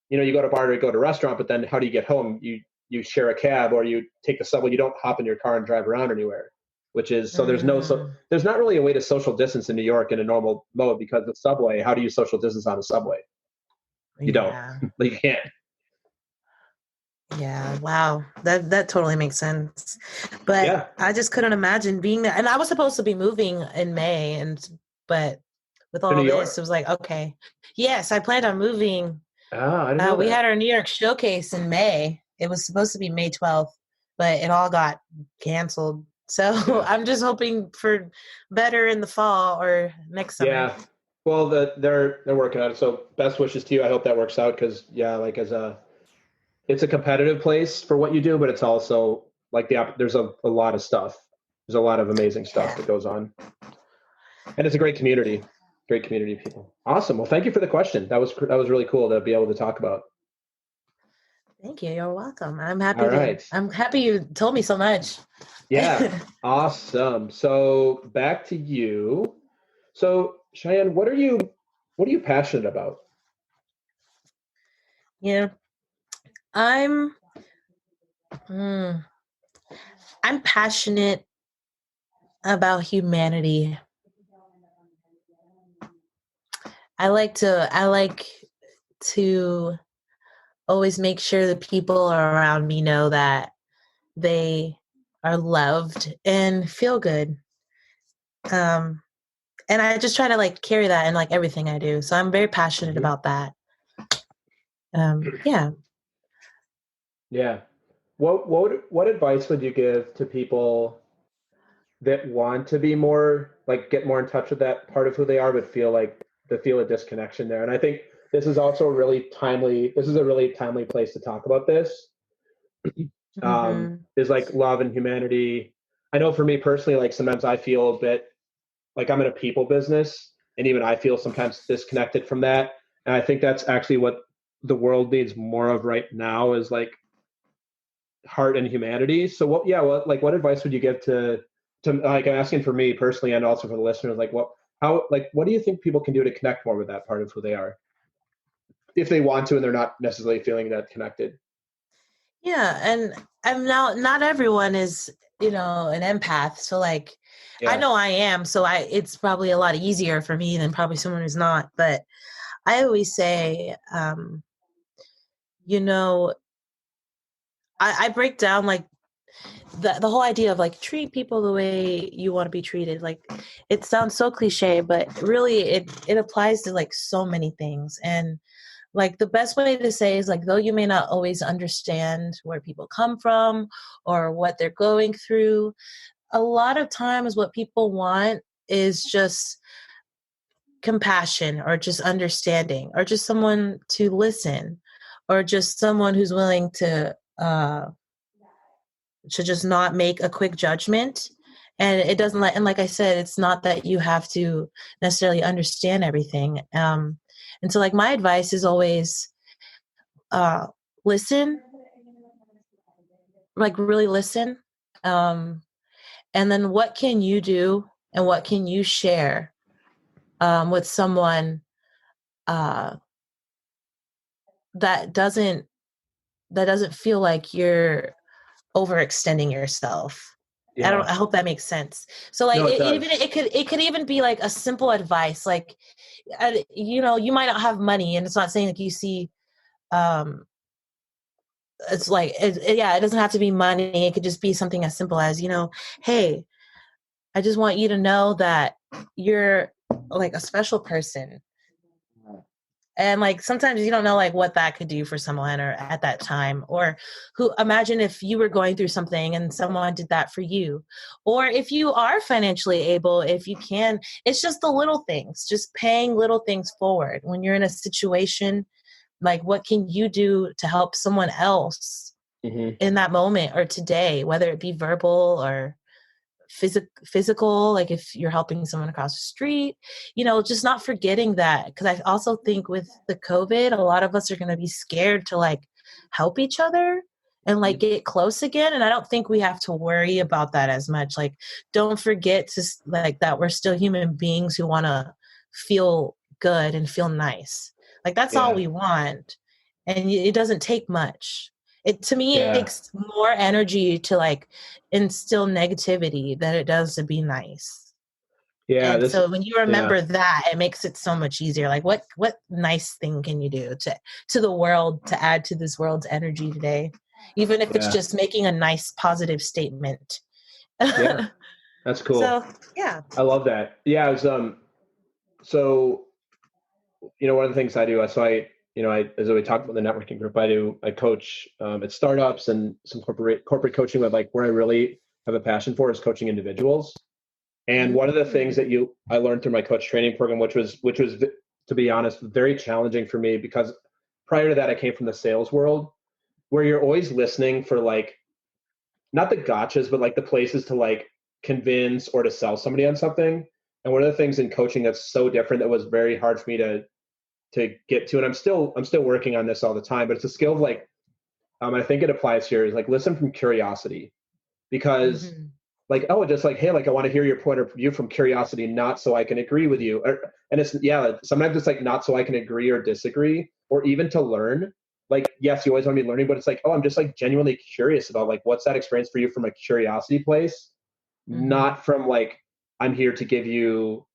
you go to a bar or you go to a restaurant, but then how do you get home? You share a cab or you take the subway. You don't hop in your car and drive around anywhere, which is, so there's there's not really a way to social distance in New York in a normal mode because the subway, how do you social distance on a subway? You don't, you can't. Yeah. Wow. That totally makes sense. But I just couldn't imagine being there. And I was supposed to be moving in May but with all this, it was like, okay. Yes, I planned on moving. Oh, I didn't know we had our New York showcase in May. It was supposed to be May 12th, but it all got canceled. So I'm just hoping for better in the fall or next summer. Yeah. Well, they're working on it. So best wishes to you. I hope that works out because it's a competitive place for what you do, but it's also there's a lot of stuff. There's a lot of amazing stuff that goes on. And it's a great community of people. Awesome. Well, thank you for the question. That was really cool to be able to talk about. Thank you. You're welcome. All right. I'm happy you told me so much. Yeah. Awesome. So back to you. So Cheyanne, what are you passionate about? Yeah. I'm mm, I'm passionate about humanity. I like to always make sure the people around me know that they are loved and feel good. Um and I just try to like carry that in like everything I do. So I'm very passionate Mhm. about that. Yeah. Yeah. What advice would you give to people that want to be more like get more in touch with that part of who they are, but feel a disconnection there? And I think this is also a really timely. This is a really timely place to talk about this. Mm-hmm. Is like love and humanity. I know for me personally, like sometimes I feel a bit like I'm in a people business, and even I feel sometimes disconnected from that. And I think that's actually what the world needs more of right now is like heart and humanity. So what advice would you give to like I'm asking for me personally and also for the listeners, like what do you think people can do to connect more with that part of who they are if they want to and they're not necessarily feeling that connected? Yeah, and I'm now not everyone is, an empath. So like I Yeah. know I am, so I it's probably a lot easier for me than probably someone who's not. But I always say, you know, I break down like the whole idea of like treat people the way you want to be treated. Like it sounds so cliche, but really it applies to like so many things. And like the best way to say is like though you may not always understand where people come from or what they're going through, a lot of times what people want is just compassion or just understanding or just someone to listen or just someone who's willing to just not make a quick judgment. And it doesn't let, and like I said, it's not that you have to necessarily understand everything. And so like my advice is always uh listen, like really listen. um and then what can you do and what can you share with someone uh that doesn't that doesn't feel like you're overextending yourself. Yeah. I hope that makes sense. So like No, it even does. it could even be like a simple advice like you might not have money, and it's not saying like you see um it's like yeah, it doesn't have to be money. It could just be something as simple as, hey, I just want you to know that you're like a special person. And like sometimes you don't know like what that could do for someone or at that time, or who imagine if you were going through something and someone did that for you, or if you are financially able, if you can, it's just the little things, just paying little things forward when you're in a situation. Like what can you do to help someone else Hmm. in that moment or today, whether it be verbal or physical, like if you're helping someone across the street, just not forgetting that. Because I also think with the COVID, a lot of us are going to be scared to like help each other and like get close again. And I don't think we have to worry about that as much. Like don't forget to like that we're still human beings who want to feel good and feel nice. Like that's all Yeah. we want, and it doesn't take much. It to me it Yeah. takes more energy to like instill negativity than it does to be nice. Yeah. And This. so when you Yeah. remember that, it makes it so much easier. Like what nice thing can you do to the world to add to this world's energy today? Even if it's Yeah. just making a nice positive statement. Yeah. That's So cool. yeah. I love that. Yeah. It was, so, one of the things I do, as we talked about the networking group, I coach at startups and some corporate coaching, but like where I really have a passion for is coaching individuals. And one of the things that I learned through my coach training program, which was to be honest, very challenging for me because prior to that, I came from the sales world where you're always listening for like, not the gotchas, but like the places to like convince or to sell somebody on something. And one of the things in coaching that's so different that was very hard for me to get to, and I'm still working on this all the time, but it's a skill of like I think it applies here, is like listen from curiosity, because Mm-hmm. like, oh, just like, hey, like I want to hear your point of view from curiosity, not so I can agree with you. And it's, yeah, sometimes it's like not so I can agree or disagree, or even to learn. Like, yes, you always want to be learning, but it's like, oh, I'm just like genuinely curious about like, what's that experience for you from a curiosity place, Mm-hmm. not from like, I'm here to give you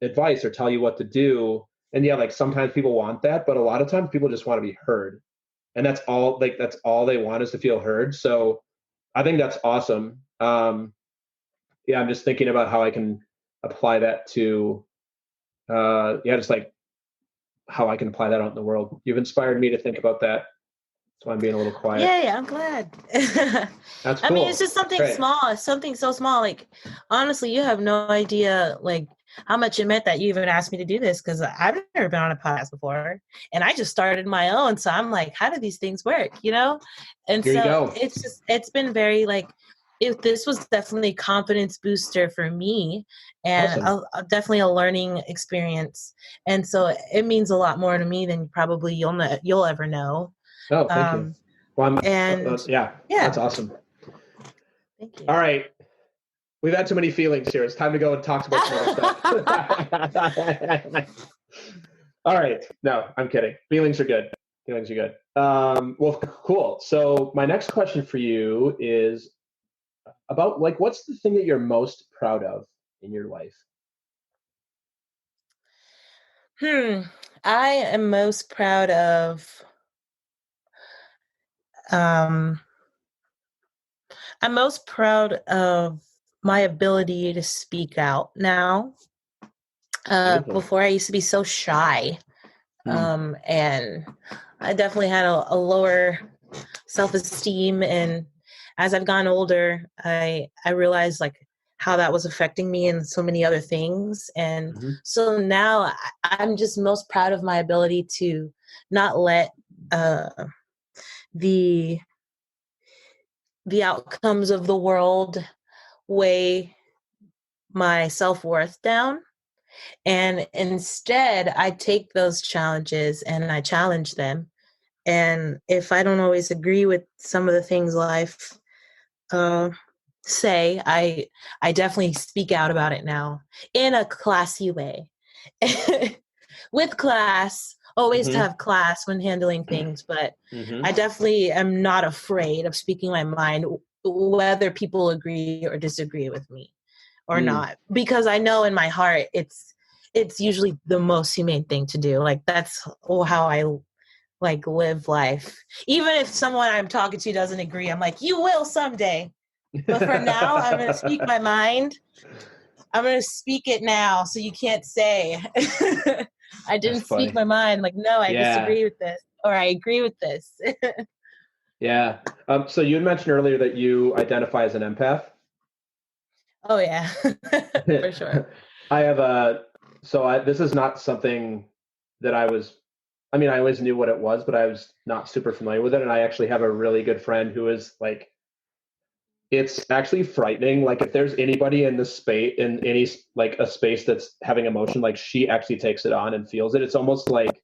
advice or tell you what to do. And yeah, like sometimes people want that, but a lot of times people just want to be heard. And that's all they want is to feel heard. So I think that's awesome. Yeah, I'm just thinking about how I can apply that to, just like how I can apply that out in the world. You've inspired me to think about that. So I'm being a little quiet. Yeah, I'm glad. That's I mean, it's cool. just something Great. small. It's something so small. Like, honestly, you have no idea, like, how much it meant that you even asked me to do this, because I've never been on a podcast before, and I just started my own. So I'm like, how do these things work? You know? And Here you so go. it's been very like, this was definitely a confidence booster for me, and Awesome. definitely a learning experience. And so it means a lot more to me than probably you'll ever know. Oh, thank you. Um, Well, and yeah, that's yeah, awesome. thank you. All right. We've had too many feelings here. It's time to go and talk about some other stuff. All right. No, I'm kidding. Feelings are good. Feelings are good. Well, cool. So my next question for you is about like, what's the thing that you're most proud of in your life? I am most proud of, um, I'm most proud of my ability to speak out now. Beautiful. Before I used to be so shy. Hmm. And I definitely had a lower self-esteem. And as I've gotten older, I realized like how that was affecting me and so many other things. And Hmm. so now I'm just most proud of my ability to not let uh, the the outcomes of the world weigh my self-worth down. And instead, I take those challenges and I challenge them. And if I don't always agree with some of the things life uh, say, I definitely speak out about it now in a classy way. With class, always to Hmm. have class when handling things, but Hmm. I definitely am not afraid of speaking my mind, whether people agree or disagree with me or Mm. not, because I know in my heart it's usually the most humane thing to do. Like that's how I like live life. Even if someone I'm talking to doesn't agree, I'm like, you will someday. But for now, I'm going to speak my mind. I'm going to speak it now, so you can't say I That's didn't speak funny. my mind. Like, no, I Yeah. disagree with this, or I agree with this. Yeah. So you had mentioned earlier that you identify as an empath. Oh yeah, for sure. I have this is not something that I always knew what it was, but I was not super familiar with it. And I actually have a really good friend who is like, it's actually frightening. Like if there's anybody in this space, in any like a space that's having emotion, like she actually takes it on and feels it. It's almost like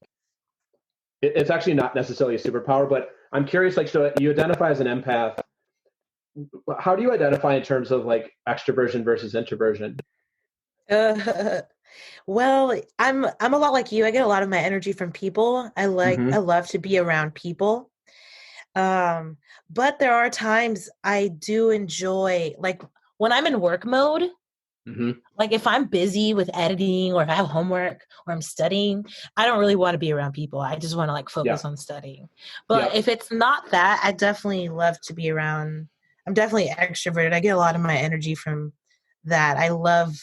it's actually not necessarily a superpower, but I'm curious, like, so you identify as an empath. How do you identify in terms of like extroversion versus introversion? Uh, well, I'm a lot like you. I get a lot of my energy from people. I Mm-hmm. love to be around people. Um, but there are times I do enjoy, like when I'm in work mode, Mm-hmm. like if I'm busy with editing or if I have homework or I'm studying, I don't really want to be around people. I just want to like focus Yeah. on studying. But Yep. if it's not that, I definitely love to be around. I'm definitely extroverted. I get a lot of my energy from that. I love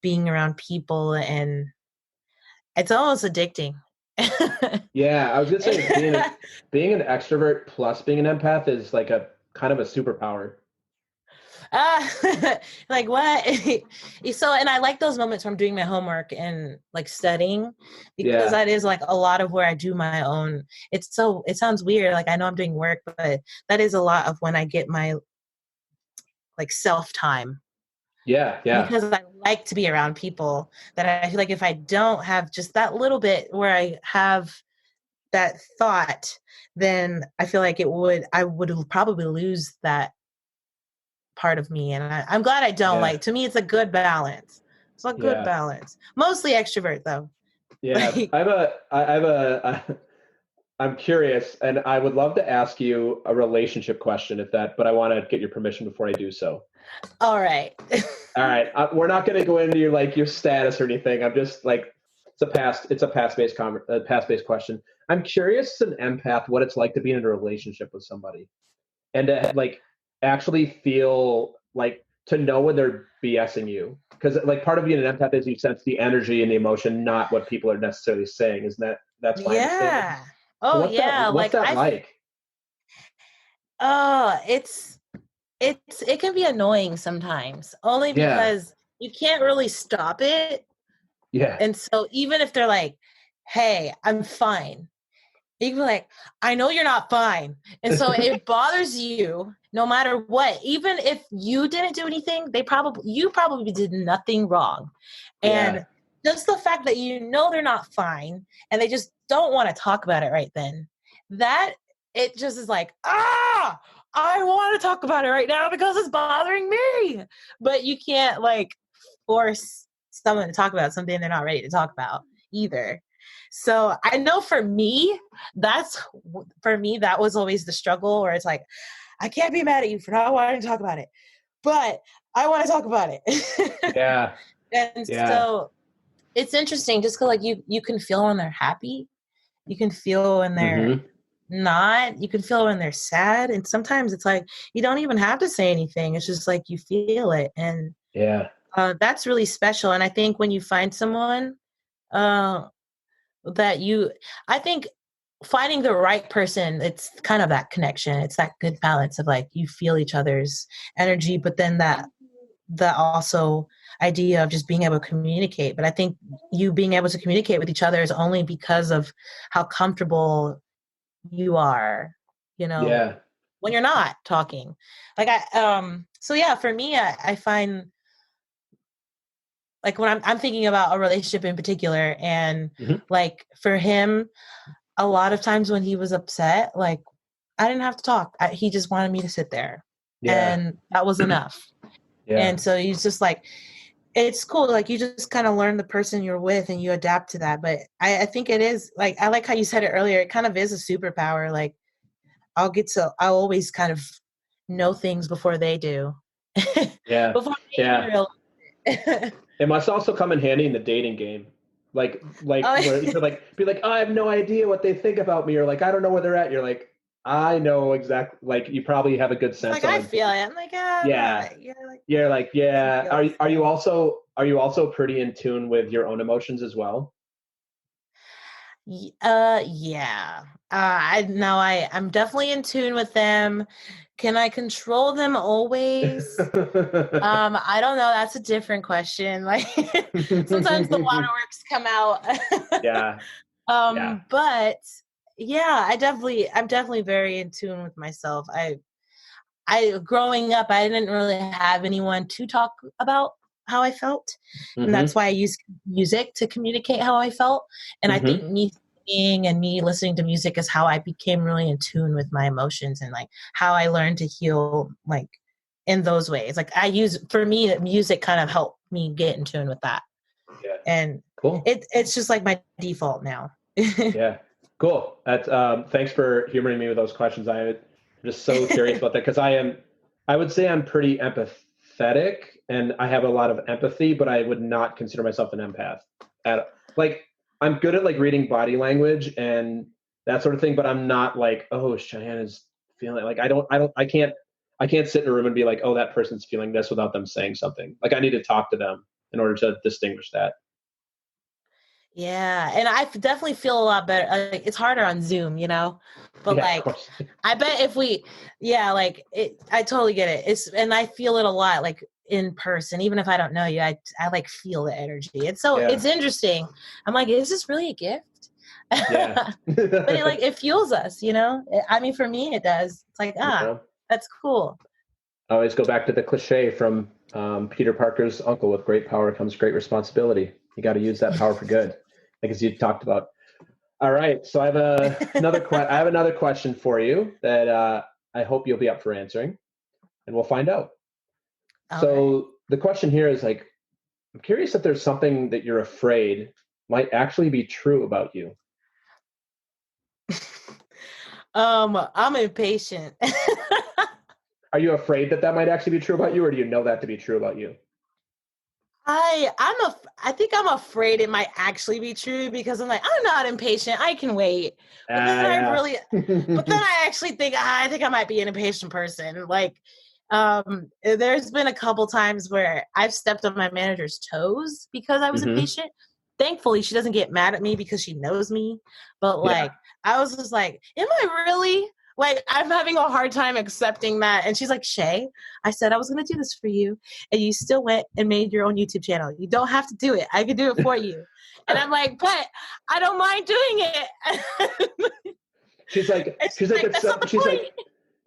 being around people, and it's almost addicting. Yeah. I was gonna say being an extrovert plus being an empath is like a kind of a superpower. uh, like what? So, and I like those moments where I'm doing my homework and like studying, because Yeah. that is like a lot of where I do my own. It sounds weird. Like I know I'm doing work, but that is a lot of when I get my like self time, Yeah. Yeah. because I like to be around people that I feel like if I don't have just that little bit where I have that thought, then I feel like I would probably lose that part of me. And I'm glad I don't. Like, to me, it's a good balance. It's a good balance. Mostly extrovert though. Yeah. I'm curious, and I would love to ask you a relationship question but I want to get your permission before I do so. All right. All right. We're not going to go into your status or anything. I'm just like, it's a past-based question. I'm curious as an empath, what it's like to be in a relationship with somebody and to like actually feel like to know when they're BSing you. Because like part of being an empath is you sense the energy and the emotion, not what people are necessarily saying. Isn't that's my understanding? Oh, what's that like? Oh, it can be annoying sometimes, only because you can't really stop it. Yeah. And so even if they're like, hey, I'm fine, you can be like, I know you're not fine. And so it bothers you no matter what. Even if you didn't do anything, you probably did nothing wrong. And just the fact that you know they're not fine and they just don't want to talk about it right then, that it just is like, I want to talk about it right now because it's bothering me. But you can't like force someone to talk about something they're not ready to talk about either. So I know for me, that was always the struggle where it's like, I can't be mad at you for not wanting to talk about it, but I want to talk about it. Yeah. And so it's interesting just because like you can feel when they're happy. You can feel when they're not. You can feel when they're sad. And sometimes it's like, you don't even have to say anything. It's just like you feel it. And that's really special. And I think when you find someone I think finding the right person, it's kind of that connection. It's that good balance of like, you feel each other's energy, but then that also idea of just being able to communicate. But I think you being able to communicate with each other is only because of how comfortable you are, when you're not talking. Like for me, I find like when I'm thinking about a relationship in particular, and like for him, a lot of times when he was upset, like I didn't have to talk. He just wanted me to sit there, and that was enough. And so he's just like, it's cool. Like you just kind of learn the person you're with and you adapt to that. But I think it is like, I like how you said it earlier. It kind of is a superpower. Like I'll always kind of know things before they do. Before they even realize. It must also come in handy in the dating game. Where you could be like, I have no idea what they think about me, or like, I don't know where they're at. You're like, I know exactly. Like, you probably have a good sense. Like, I feel it. I'm like, You're like, Are you also pretty in tune with your own emotions as well? Yeah. I'm definitely in tune with them. Can I control them always? I don't know. That's a different question. Like sometimes the waterworks come out. But yeah, I'm definitely very in tune with myself. I growing up, I didn't really have anyone to talk about how I felt. And that's why I used music to communicate how I felt. And I think me singing and me listening to music is how I became really in tune with my emotions and like how I learned to heal like in those ways. Like for me, music kind of helped me get in tune with that. Yeah. And cool. It's just like my default now. Yeah. Cool. That's thanks for humoring me with those questions. I'm just so curious about that because I would say I'm pretty empathetic and I have a lot of empathy, but I would not consider myself an empath. I'm good at like reading body language and that sort of thing, but I'm not like, oh, Cheyanne is feeling like I can't sit in a room and be like, oh, that person's feeling this without them saying something. Like I need to talk to them in order to distinguish that. Yeah, and I definitely feel a lot better. Like, it's harder on Zoom, but I bet if I totally get it. And I feel it a lot, like in person, even if I don't know you, I like feel the energy. It's interesting. I'm like, is this really a gift? Yeah. But it fuels us, I mean, for me, it does. It's like, that's cool. I always go back to the cliche from Peter Parker's uncle: with great power comes great responsibility. You got to use that power for good. Like as you talked about. All right. So I have another question for you that I hope you'll be up for answering, and we'll find out. So the question here is like, I'm curious if there's something that you're afraid might actually be true about you. I'm impatient. Are you afraid that might actually be true about you, or do you know that to be true about you? I think I'm afraid it might actually be true because I'm like, I'm not impatient. I can wait. But then I actually think I think I might be an impatient person. Like, there's been a couple times where I've stepped on my manager's toes because I was impatient. Thankfully, she doesn't get mad at me because she knows me. But like, I was just like, am I really? Like, I'm having a hard time accepting that. And she's like, Chey, I said I was going to do this for you. And you still went and made your own YouTube channel. You don't have to do it. I can do it for you. And I'm like, but I don't mind doing it. she's like,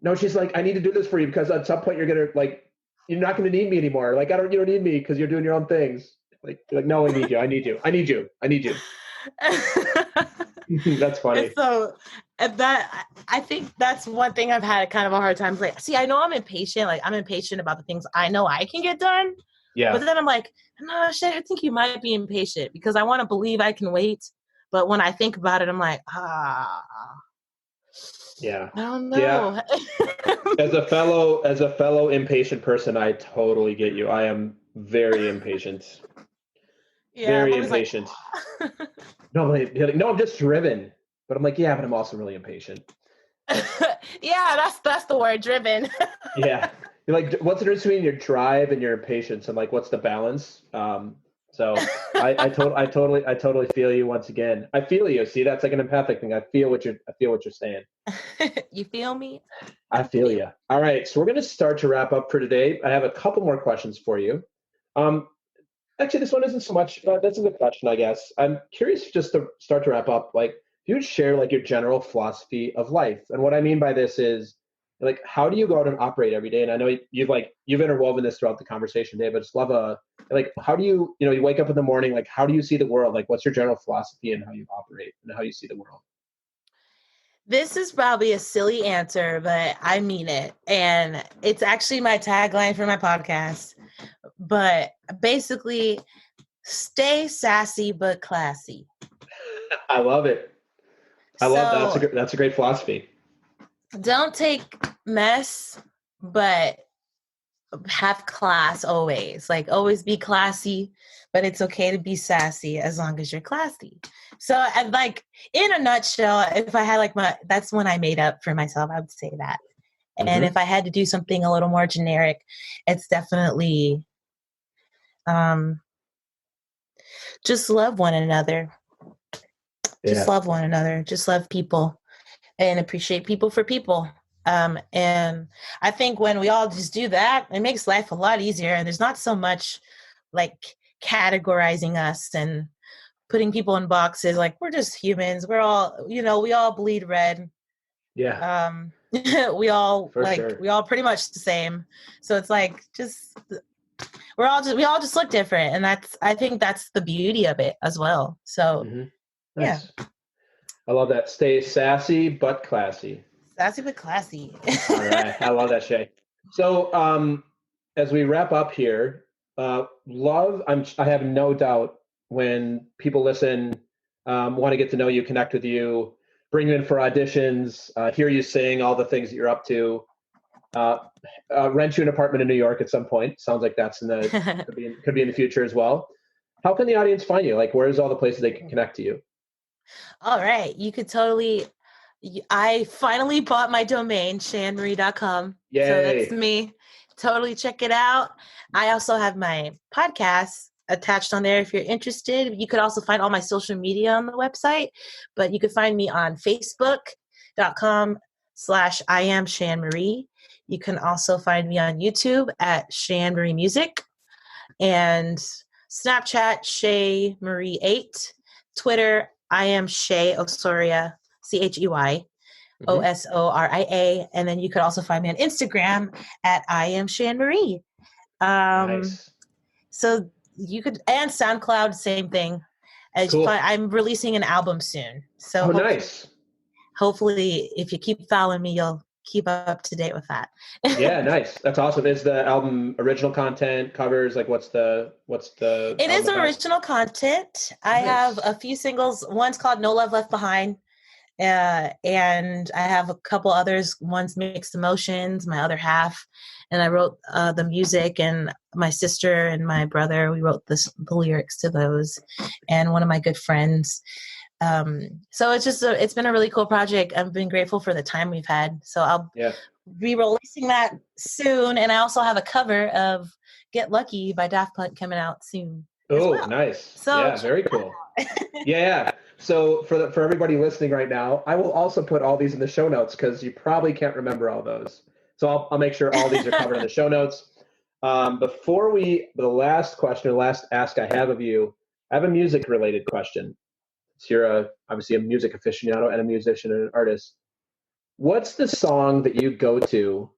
no, she's like, I need to do this for you because at some point you're going to like, you're not going to need me anymore. Like, you don't need me because you're doing your own things. Like, no, I need you. I need you. I need you. I need you. That's funny. And so I think that's one thing I've had kind of a hard time. Like, see, I know I'm impatient. Like, I'm impatient about the things I know I can get done. Yeah. But then I'm like, no, shit, I think you might be impatient because I want to believe I can wait. But when I think about it, I'm like, yeah, I don't know. Yeah. As a fellow impatient person, I totally get you. I am very impatient. Yeah, very impatient. Like, no, I'm just driven. But I'm like, yeah, but I'm also really impatient. Yeah, that's the word, driven. Yeah. You're like, what's the difference between your drive and your impatience? And like, what's the balance? So I totally feel you once again. I feel you. See, that's like an empathic thing. I feel what you're saying. You feel me? I feel you. All right. So we're going to start to wrap up for today. I have a couple more questions for you. Actually, this one isn't so much, that's a good question, I guess. I'm curious just to start to wrap up, like, if you would share like your general philosophy of life. And what I mean by this is, like, how do you go out and operate every day? And I know you've interwoven this throughout the conversation today, but just love how do you wake up in the morning, like, how do you see the world? Like, what's your general philosophy and how you operate and how you see the world? This is probably a silly answer, but I mean it. And it's actually my tagline for my podcast. But basically, stay sassy but classy. I love it. Love that. That's a great philosophy. Don't take mess, but have class always. Like, always be classy, but it's okay to be sassy as long as you're classy. So, and like, in a nutshell, if I had that's when I made up for myself, I would say that. And if I had to do something a little more generic, it's definitely just love one another. Yeah. Just love one another. Just love people and appreciate people for people. And I think when we all just do that, it makes life a lot easier. And there's not so much like categorizing us and putting people in boxes. Like, we're just humans. We're all, we all bleed red. Yeah. We all we all pretty much the same. So it's like, we all just look different. And I think that's the beauty of it as well. So nice. Yeah. I love that. Stay sassy, but classy. Sassy, but classy. All right. I love that, Chey. So as we wrap up here, I have no doubt when people listen, want to get to know you, connect with you, bring you in for auditions, hear you sing, all the things that you're up to, rent you an apartment in New York at some point. Sounds like that's could be in the future as well. How can the audience find you? Like, where's all the places they can connect to you? All right. You could I finally bought my domain, cheyanne.com. Yay. So that's me. Totally check it out. I also have my podcast attached on there if you're interested. You could also find all my social media on the website, but you could find me on facebook.com/I am Cheyanne Marie. You can also find me on YouTube at Cheyanne Marie Music, and Snapchat, Chey Marie 8, Twitter, I am Chey Osoria, Chey Osoria, and then you could also find me on Instagram at I am Cheyanne Marie. Nice. So you could, and SoundCloud, same thing. Cool. I'm releasing an album soon. So Nice. Hopefully, if you keep following me, you'll keep up to date with that. Yeah, nice. That's awesome. Is the album original content, covers? Like, what's the It is album about? original content. I Nice. have a few singles. One's called No Love Left Behind. And I have a couple others. One's Mixed Emotions, my other half. And I wrote the music, and my sister and my brother, we wrote the lyrics to those, and one of my good friends. So it's been a really cool project. I've been grateful for the time we've had. So I'll be releasing that soon. And I also have a cover of Get Lucky by Daft Punk coming out soon. Oh, well. Nice. So yeah, very cool. Yeah. So for everybody listening right now, I will also put all these in the show notes because you probably can't remember all those. So I'll make sure all these are covered in the show notes. The last question, last ask I have of you, I have a music related question. So you're obviously a music aficionado and a musician and an artist. What's the song that you go to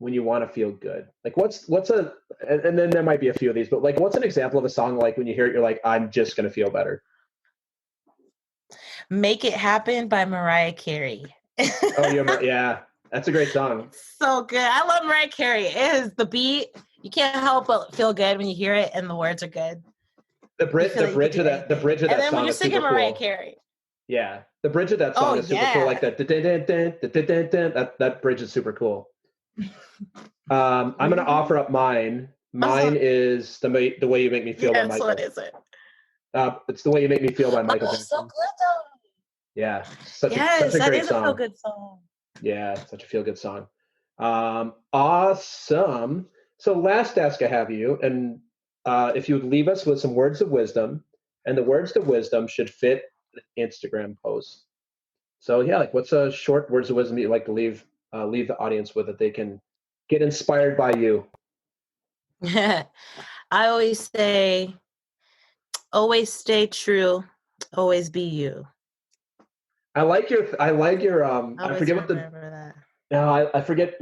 when you want to feel good? Like and then there might be a few of these, but like, what's an example of a song like when you hear it, you're like, I'm just going to feel better? Make It Happen by Mariah Carey. Yeah. That's a great song. So good. I love Mariah Carey. It is the beat. You can't help but feel good when you hear it, and the words are good. The bridge of that and then song when you're is singing super Mariah cool. Carey. Yeah, the bridge of that song is super cool. Like that, that bridge is super cool. I'm going to offer up mine. Mine is the Way You Make Me Feel by Michael. What is it? It's The Way You Make Me Feel by Michael Jackson. So good though. Yeah, such a great song. That is a feel good song. Yeah, such a feel good song. Awesome. So last ask I have you, and if you would leave us with some words of wisdom, and the words of wisdom should fit the Instagram post. So yeah, like what's a short words of wisdom you'd like to leave the audience with that they can get inspired by you? I always say, always stay true, always be you. I like your I forget what I forget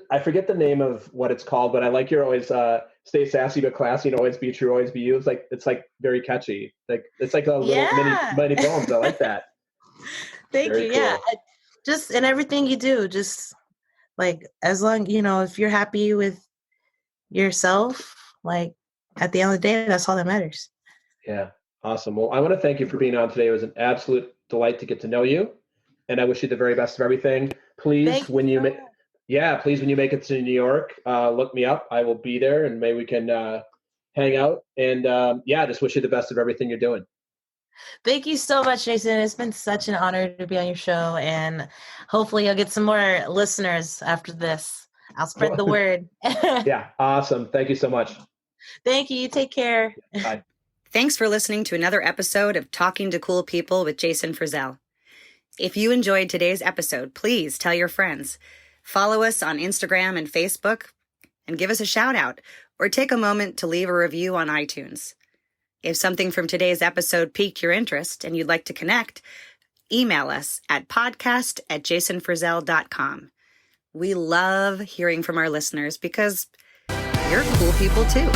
I forget the name of what it's called, but I like your always stay sassy but classy and always be true, always be you. It's like very catchy. Like it's like a little mini poems. I like that. Thank you. Cool. Yeah. Just in everything you do, just like as long, if you're happy with yourself, like at the end of the day, that's all that matters. Yeah. Awesome. Well, I want to thank you for being on today. It was an absolute delight to get to know you, and I wish you the very best of everything. Please, when you make it to New York, look me up. I will be there, and maybe we can hang out. And just wish you the best of everything you're doing. Thank you so much, Jason. It's been such an honor to be on your show, and hopefully you'll get some more listeners after this. I'll spread the word. Yeah, awesome. Thank you so much. Thank you. Take care. Bye. Thanks for listening to another episode of Talking to Cool People with Jason Frizzell. If you enjoyed today's episode, please tell your friends. Follow us on Instagram and Facebook, and give us a shout out, or take a moment to leave a review on iTunes. If something from today's episode piqued your interest and you'd like to connect, email us at podcast@jasonfrizzell.com. We love hearing from our listeners because you're cool people too.